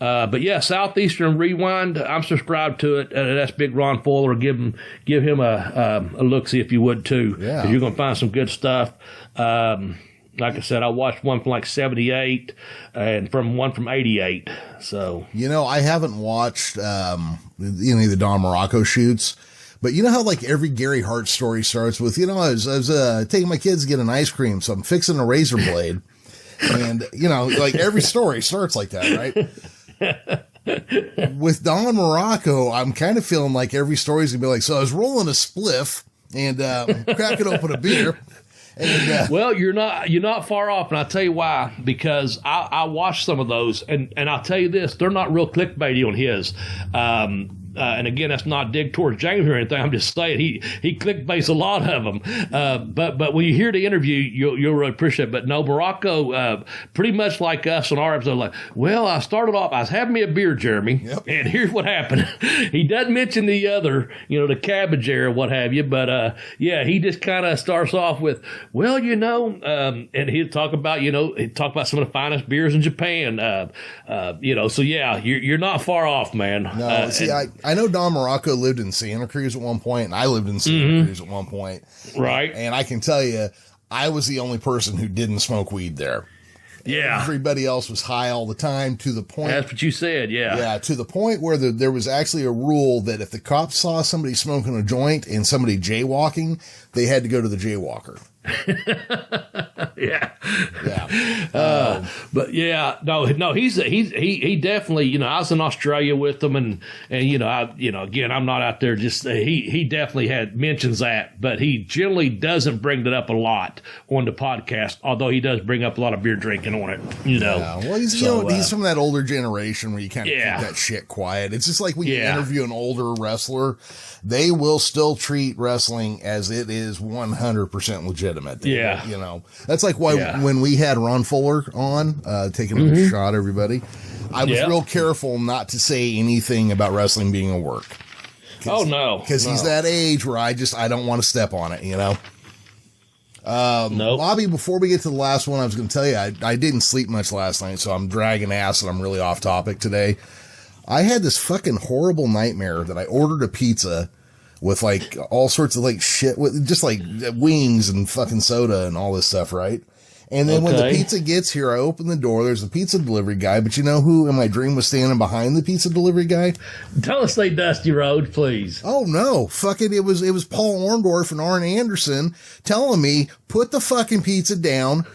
But yeah, Southeastern Rewind. I'm subscribed to it. That's Big Ron Fuller. Give him a look, see if you would too.
Yeah,
'cause you're gonna find some good stuff. Like I said, I watched one from like 78 and one from 88. So
I haven't watched any of the Don Morocco shoots. But you know how like every Gary Hart story starts with, I was taking my kids to get an ice cream, so I'm fixing a razor blade. And, like every story starts like that, right? With Don Morocco, I'm kind of feeling like every story's gonna be like, so I was rolling a spliff and cracking open a beer. And,
well, you're not far off, and I'll tell you why. Because I watched some of those, and I'll tell you this: they're not real clickbaity on his. And again, that's not dig towards James or anything. I'm just saying he clickbaits a lot of them. But when you hear the interview, you'll really appreciate it. But no, Morocco, pretty much like us on our episode, like, well, I started off, I was having me a beer, Jeremy,
yep.
And here's what happened. He doesn't mention the other, the cabbage area or what have you, but yeah, he just kind of starts off with, well, and he'd talk about, he'd talk about some of the finest beers in Japan, so yeah, you're not far off, man.
No, see, I know Don Morocco lived in Santa Cruz at one point, and I lived in Santa Cruz at one point.
Right.
And I can tell you, I was the only person who didn't smoke weed there.
Yeah.
Everybody else was high all the time, to the point.
That's what you said, yeah.
Yeah, to the point where there was actually a rule that if the cops saw somebody smoking a joint and somebody jaywalking, they had to go to the jaywalker.
Yeah.
But
yeah, no, he definitely, I was in Australia with him and again, I'm not out there just, he definitely mentions that, but he generally doesn't bring that up a lot on the podcast, although he does bring up a lot of beer drinking on it,
Yeah, well, he's from that older generation where you kind of keep that shit quiet. It's just like when you interview an older wrestler, they will still treat wrestling as it is 100% legitimate. That's like why when we had Ron Fuller on, taking a shot, everybody, I was real careful not to say anything about wrestling being a work.
Oh no,
because he's that age where I don't want to step on it,
Nope.
Bobby, before we get to the last one, I was going to tell you, I didn't sleep much last night, so I'm dragging ass and I'm really off topic today. I had this fucking horrible nightmare that I ordered a pizza with like all sorts of like shit with just like wings and fucking soda and all this stuff, right? And then when the pizza gets here, I open the door. There's a pizza delivery guy, but you know who in my dream was standing behind the pizza delivery guy?
Don't say Dusty Rhodes, please.
Oh no, fucking it was Paul Orndorff and Arn Anderson telling me, put the fucking pizza down.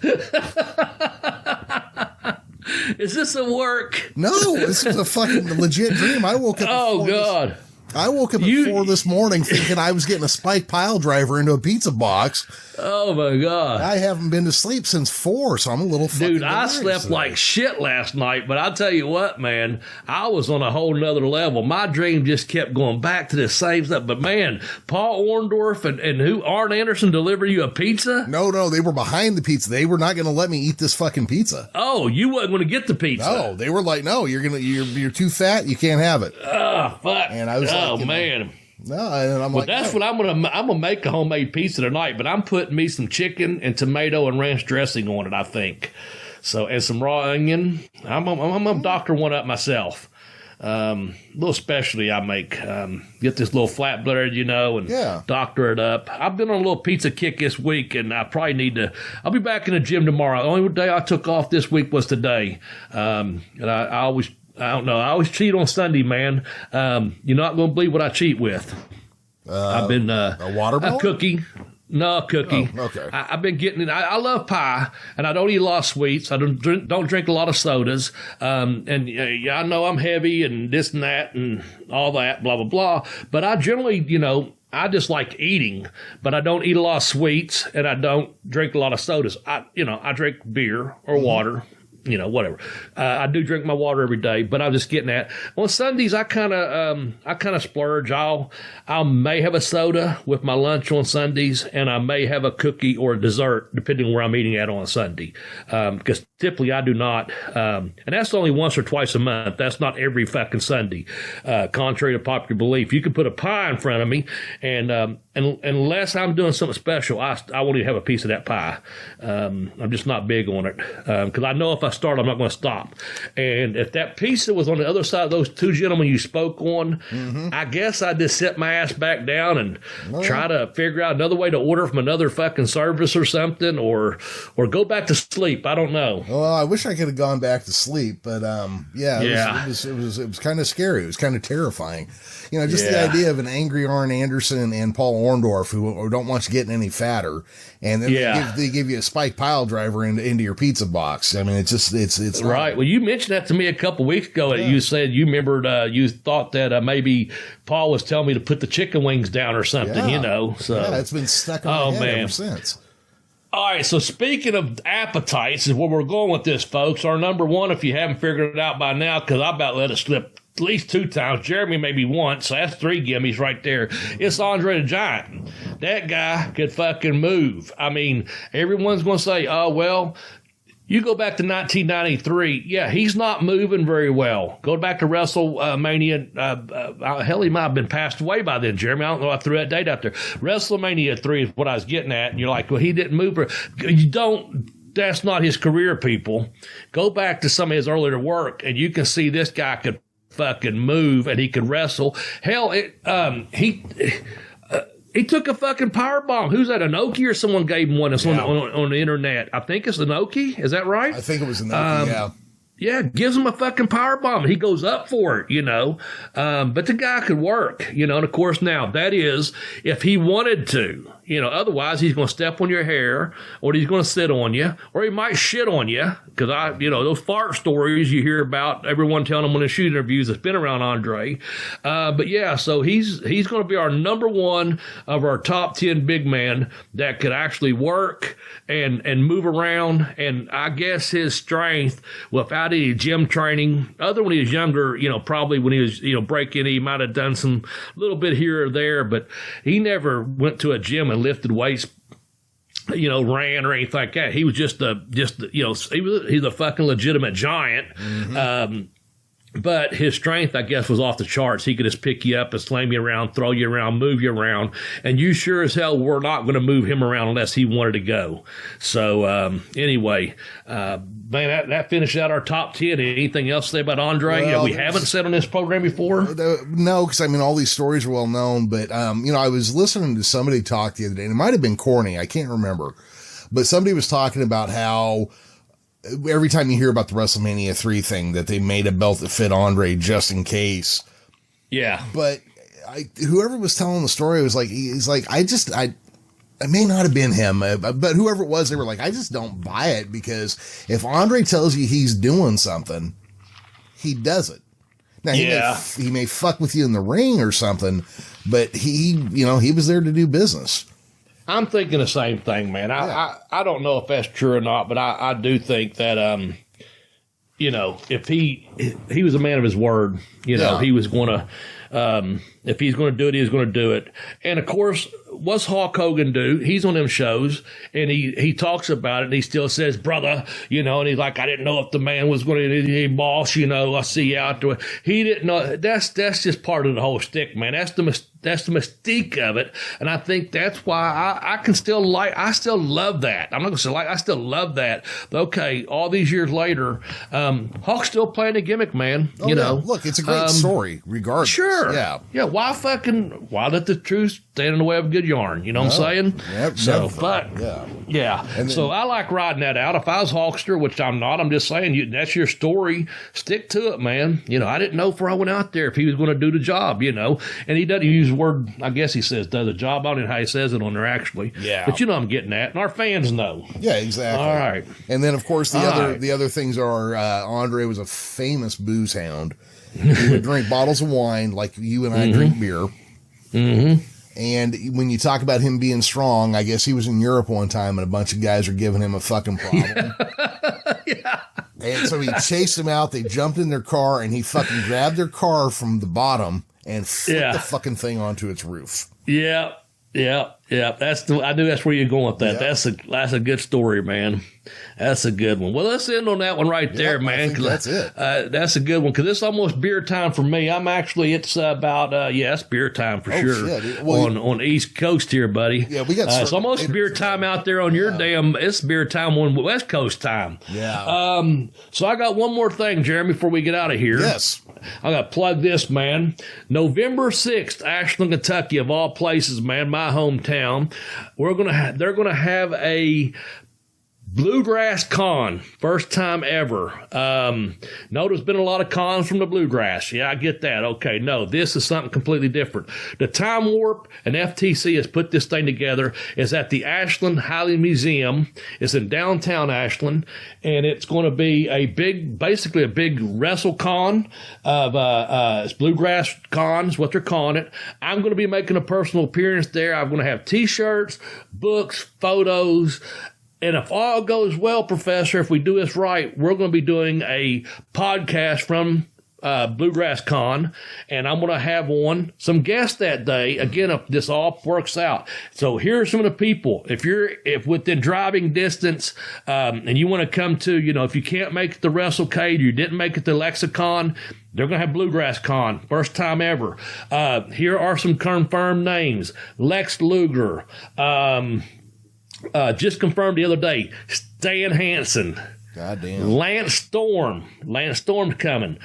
Is this a work?
No, this is a fucking legit dream. I woke up.
Oh God.
I woke up at 4 this morning thinking I was getting a spike pile driver into a pizza box.
Oh my God.
I haven't been to sleep since 4, so I'm a little fucking
Dude, I slept like shit last night, but I'll tell you what, man, I was on a whole nother level. My dream just kept going back to the same stuff. But man, Paul Orndorff and who, Arn Anderson, deliver you a pizza?
No, they were behind the pizza. They were not going to let me eat this fucking pizza.
Oh, you wasn't going to get the pizza?
No, they were like, no, you're too fat. You can't have it.
Oh, fuck.
And I was
man.
No, and I'm like,
that's what I'm gonna make a homemade pizza tonight, but I'm putting me some chicken and tomato and ranch dressing on it, I think. So, and some raw onion. I'm gonna doctor one up myself. Little specialty I make. Get this little flatbread, and doctor it up. I've been on a little pizza kick this week, and I probably need to. I'll be back in the gym tomorrow. The only day I took off this week was today. And I don't know. I always cheat on Sunday, man. You're not going to believe what I cheat with. I've been
a watermelon?
A cookie. No, a cookie.
Oh, okay.
I've been getting it. I love pie, and I don't eat a lot of sweets. I don't drink a lot of sodas. And I know I'm heavy and this and that and all that, blah, blah, blah. But I generally, I just like eating, but I don't eat a lot of sweets and I don't drink a lot of sodas. I drink beer or water. Whatever. I do drink my water every day, but I'm just getting at on Sundays. I kind of splurge. I may have a soda with my lunch on Sundays, and I may have a cookie or a dessert depending where I'm eating at on a Sunday. Because typically I do not, and that's only once or twice a month. That's not every fucking Sunday. Contrary to popular belief, you can put a pie in front of me, and unless I'm doing something special, I won't even have a piece of that pie. I'm just not big on it because I know if I start, I'm not going to stop. And if that pizza was on the other side of those two gentlemen you spoke on, I guess I'd just sit my ass back down and try to figure out another way to order from another fucking service or something, or go back to sleep. I don't know.
Well, I wish I could have gone back to sleep, but it was kind of scary. It was kind of terrifying. The idea of an angry Arn Anderson and Paul Orndorff who don't want you getting any fatter, and then they give you a spike pile driver into your pizza box. I mean, it's
right. Well, you mentioned that to me a couple weeks ago. That you said you remembered you thought that maybe Paul was telling me to put the chicken wings down or something. So
it's been stuck in my head ever since.
All right, so speaking of appetites is where we're going with this, folks. Our number one, if you haven't figured it out by now, because I about let it slip at least 2 times. Jeremy maybe once, so that's 3 gimmies right there. It's Andre the Giant. That guy could fucking move. I mean, everyone's going to say, oh, well, you go back to 1993. Yeah, he's not moving very well. Go back to WrestleMania. Hell, he might have been passed away by then, Jeremy. I don't know. I threw that date out there. WrestleMania 3 is what I was getting at. And you're like, well, he didn't move. You don't. That's not his career, people. Go back to some of his earlier work, and you can see this guy could fucking move and he could wrestle. Hell, he took a fucking power bomb. Who's that? Inoki or someone gave him one that's on the internet? I think it's Inoki. Is that right?
I think it was Inoki, yeah.
Yeah, gives him a fucking power bomb. He goes up for it, But the guy could work, and of course now that is if he wanted to, otherwise he's going to step on your hair or he's going to sit on you or he might shit on you. Cause those fart stories you hear about everyone telling them on the shoot interviews that's been around Andre. But yeah, so he's going to be our number one of our top 10 big man that could actually work and move around. And I guess his strength without any gym training, other when he was younger, probably when he was, breaking, he might have done some little bit here or there, but he never went to a gym and lifted weights, ran or anything like that. He was he's a fucking legitimate giant. But his strength, I guess, was off the charts. He could just pick you up and slam you around, throw you around, move you around. And you sure as hell were not going to move him around unless he wanted to go. So, anyway, man, that finished out our top 10. Anything else to say about Andre?
Well,
we haven't said on this program before?
No, because, all these stories are well known. But, I was listening to somebody talk the other day, and it might have been corny. I can't remember. But somebody was talking about how every time you hear about the WrestleMania 3 thing, that they made a belt that fit Andre just in case.
Yeah.
But whoever was telling the story was like, it may not have been him, but whoever it was, they were like, I just don't buy it because if Andre tells you he's doing something, he does it. Now, he may fuck with you in the ring or something, but he was there to do business.
I'm thinking the same thing, man. I don't know if that's true or not, but I do think that, if he was a man of his word, he was going to, if he's going to do it, he's going to do it. And of course, what's Hulk Hogan do? He's on them shows and he talks about it and he still says, brother, and he's like, I didn't know if the man was going to be boss, I see you out there. He didn't know. That's just part of the whole stick, man. That's the mystique of it. And I think that's why I still love that. I'm not going to say I still love that. But okay, all these years later, Hulk's still playing the gimmick, man.
Look, it's a great story regardless.
Sure.
Yeah.
Yeah. Why let the truth stand in the way of good yarn? You know what I'm saying?
Yep,
so,
never.
but yeah.
And
so I like riding that out. If I was Hulkster, which I'm not, I'm just saying that's your story. Stick to it, man. I didn't know before I went out there if he was going to do the job, and he doesn't use the word, I guess he says does a job. I don't know how he says it on there actually.
Yeah.
But I'm getting at, and our fans know.
Yeah, exactly.
All right.
And then of course the other things are Andre was a famous booze hound. He would drink bottles of wine like you and I drink beer.
Mm-hmm.
And when you talk about him being strong, I guess he was in Europe one time and a bunch of guys were giving him a fucking problem.
Yeah.
And so he chased them out. They jumped in their car and he fucking grabbed their car from the bottom and flipped the fucking thing onto its roof.
Yeah. Yeah. Yeah. I knew that's where you're going with that.
Yeah.
That's a good story, man. That's a good one. Well, let's end on that one right there, man.
I think that's it.
That's a good one because it's almost beer time for me. It's about it's beer time for sure.
Shit. Well,
on the East Coast here, buddy.
Yeah, we got.
It's almost beer time out there on your damn. It's beer time on West Coast time.
Yeah.
So I got one more thing, Jeremy, before we get out of here.
Yes.
I got to plug this, man. November 6th, Ashland, Kentucky, of all places, man, my hometown. They're gonna have a Bluegrass Con, first time ever. No, there's been a lot of cons from the Bluegrass. Yeah, I get that. Okay, no, this is something completely different. The Time Warp and FTC has put this thing together. It's at the Ashland Highland Museum. It's in downtown Ashland, and it's going to be basically a big wrestle con of it's Bluegrass Con is what they're calling it. I'm going to be making a personal appearance there. I'm going to have T-shirts, books, photos. And if all goes well, Professor, if we do this right, we're going to be doing a podcast from Bluegrass Con, and I'm going to have on some guests that day. Again, if this all works out. So here are some of the people. If within driving distance, and you want to come to, if you can't make it to WrestleCade, you didn't make it to Lexicon, they're going to have Bluegrass Con, first time ever. Here are some confirmed names: Lex Luger. Just confirmed the other day, Stan Hansen.
Goddamn.
Lance Storm. Lance Storm's coming.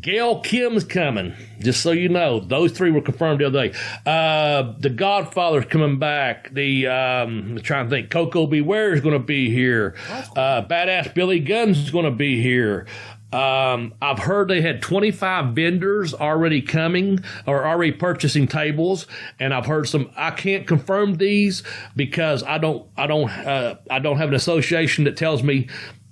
Gail Kim's coming. Just so you know, those three were confirmed the other day. The Godfather's coming back. I'm trying to think. Coco Beware is going to be here. Badass Billy Gunn's going to be here. I've heard they had 25 vendors already coming or already purchasing tables, and I've heard some. I can't confirm these because I don't have an association that tells me.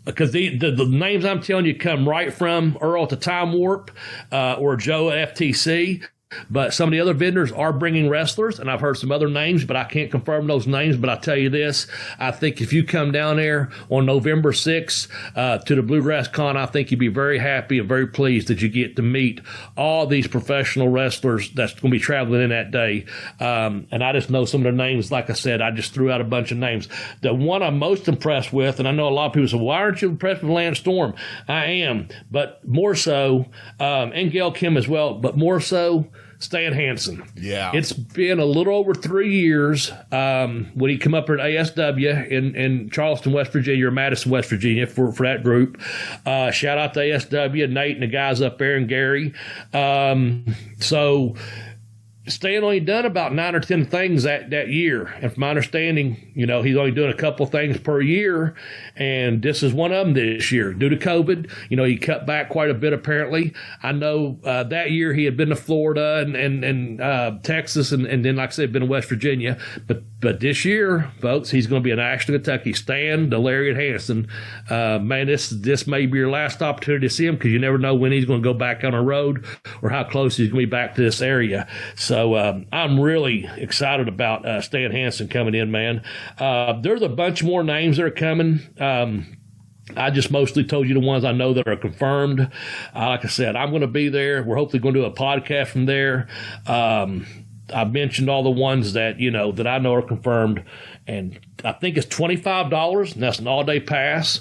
Because the names I'm telling you come right from Earl at the Time Warp or Joe at FTC. But some of the other vendors are bringing wrestlers, and I've heard some other names, but I can't confirm those names. But I tell you this, I think if you come down there on November 6th to the Bluegrass Con, I think you'd be very happy and very pleased that you get to meet all these professional wrestlers that's going to be traveling in that day. And I just know some of their names. Like I said, I just threw out a bunch of names. The one I'm most impressed with, and I know a lot of people say, why aren't you impressed with Lance Storm? I am, but more so, and Gail Kim as well, but more so, Stan Hansen.
Yeah.
It's been a little over 3 years when he come up here at ASW in Charleston, West Virginia, or Madison, West Virginia for that group. Shout out to ASW, Nate and the guys up there, and Gary. So Stan only done about 9 or 10 things that year. And from my understanding, he's only doing a couple things per year. And this is one of them this year. Due to COVID, he cut back quite a bit apparently. I know that year he had been to Florida and Texas and then, like I said, been to West Virginia. But this year, folks, he's going to be in Ashland, Kentucky. Stan Delariat Hansen. Man, this may be your last opportunity to see him because you never know when he's going to go back on the road or how close he's going to be back to this area. So I'm really excited about Stan Hansen coming in, man. There's a bunch more names that are coming. I just mostly told you the ones I know that are confirmed. Like I said, I'm going to be there. We're hopefully going to do a podcast from there. I mentioned all the ones that, that I know are confirmed. And I think it's $25, and that's an all-day pass.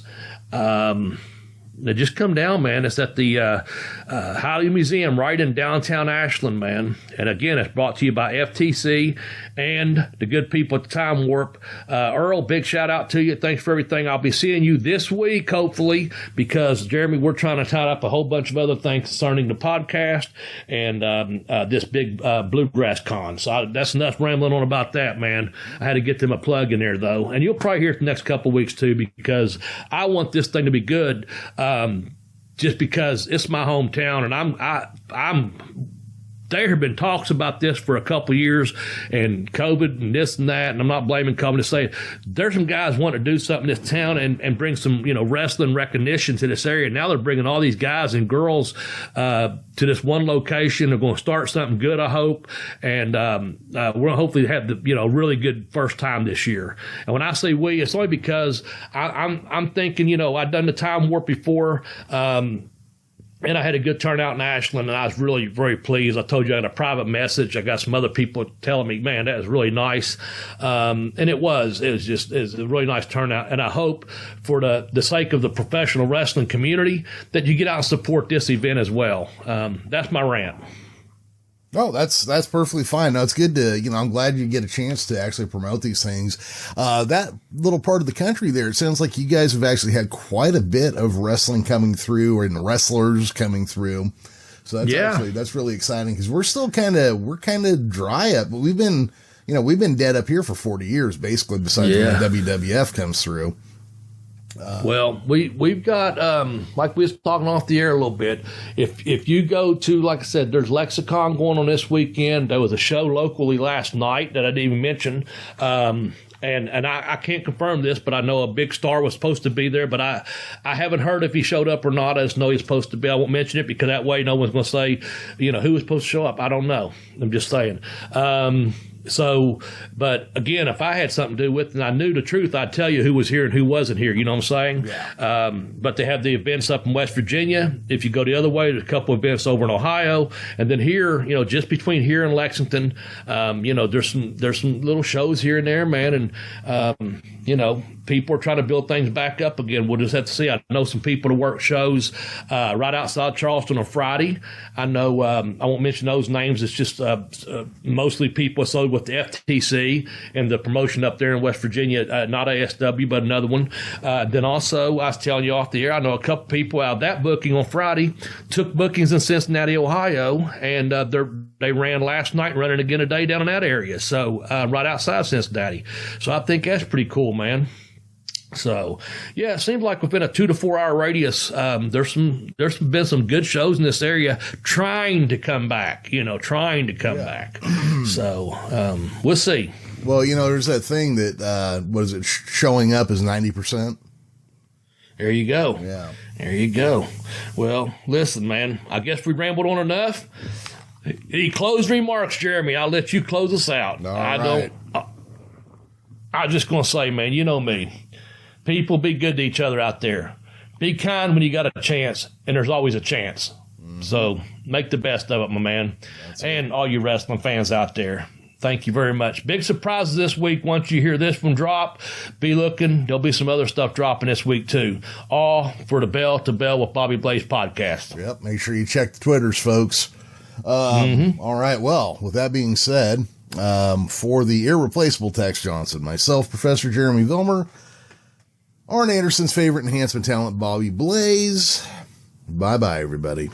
They just come down, man. It's at the Highland Museum right in downtown Ashland, man. And again, it's brought to you by FTC and the good people at the Time Warp. Earl, big shout out to you. Thanks for everything. I'll be seeing you this week, hopefully, because, Jeremy, we're trying to tie up a whole bunch of other things concerning the podcast and this big Bluegrass Con. So that's enough rambling on about that, man. I had to get them a plug in there, though. And you'll probably hear it the next couple of weeks, too, because I want this thing to be good. Just because it's my hometown, and I'm there have been talks about this for a couple of years, and COVID and this and that, and I'm not blaming COVID, to say there's some guys want to do something in this town and bring some, wrestling recognition to this area. Now they're bringing all these guys and girls to this one location. They're going to start something good, I hope, and we're going to hopefully have the really good first time this year. And when I say we, it's only because I'm thinking, I've done the Time Warp before. And I had a good turnout in Ashland, and I was really very pleased. I told you I had a private message. I got some other people telling me, man, that was really nice. And it was a really nice turnout. And I hope for the sake of the professional wrestling community that you get out and support this event as well. That's my rant.
Oh, that's perfectly fine. No, it's good to, I'm glad you get a chance to actually promote these things. That little part of the country there, it sounds like you guys have actually had quite a bit of wrestling coming through, and wrestlers coming through. So that's really exciting, because we're still kind of dry up, but we've been dead up here for 40 years, basically, besides when the WWF comes through.
Well, we've got, like we was talking off the air a little bit, if you go to, like I said, there's Lexicon going on this weekend. There was a show locally last night that I didn't even mention. And I can't confirm this, but I know a big star was supposed to be there, but I haven't heard if he showed up or not. I just know he's supposed to be. I won't mention it because that way no one's going to say, who was supposed to show up. I don't know. I'm just saying. But again, if I had something to do with it and I knew the truth, I'd tell you who was here and who wasn't here. You know what I'm saying? Yeah. But they have the events up in West Virginia. If you go the other way, there's a couple of events over in Ohio. And then here, just between here and Lexington, there's some little shows here and there, man. And, people are trying to build things back up again. We'll just have to see. I know some people to work shows right outside Charleston on Friday. I know, I won't mention those names. It's just mostly people associated with the FTC and the promotion up there in West Virginia, not ASW, but another one. Then also, I was telling you off the air, I know a couple people out of that booking on Friday took bookings in Cincinnati, Ohio, and they ran last night, running again today down in that area. So right outside Cincinnati. So I think that's pretty cool, man. So, yeah, it seems like within a 2 to 4 hour radius, there's been some good shows in this area trying to come back, back. So, we'll see.
Well, there's that thing that, showing up is 90%.
There you go.
Yeah.
There you go. Well, listen, man, I guess we rambled on enough. Any closing remarks, Jeremy? I'll let you close us out. I'm just going to say, man, you know me. People, be good to each other out there. Be kind when you got a chance, and there's always a chance. Mm-hmm. So make the best of it, my man. And all you wrestling fans out there, thank you very much. Big surprises this week. Once you hear this one drop, be looking. There'll be some other stuff dropping this week, too. All for the Bell to Bell with BobbyBlaze podcast.
Yep. Make sure you check the Twitters, folks. All right. Well, with that being said, for the irreplaceable Tex Johnson, myself, Professor Jeremy Vilmur, Arn Anderson's favorite enhancement talent, BobbyBlaze. Bye-bye, everybody.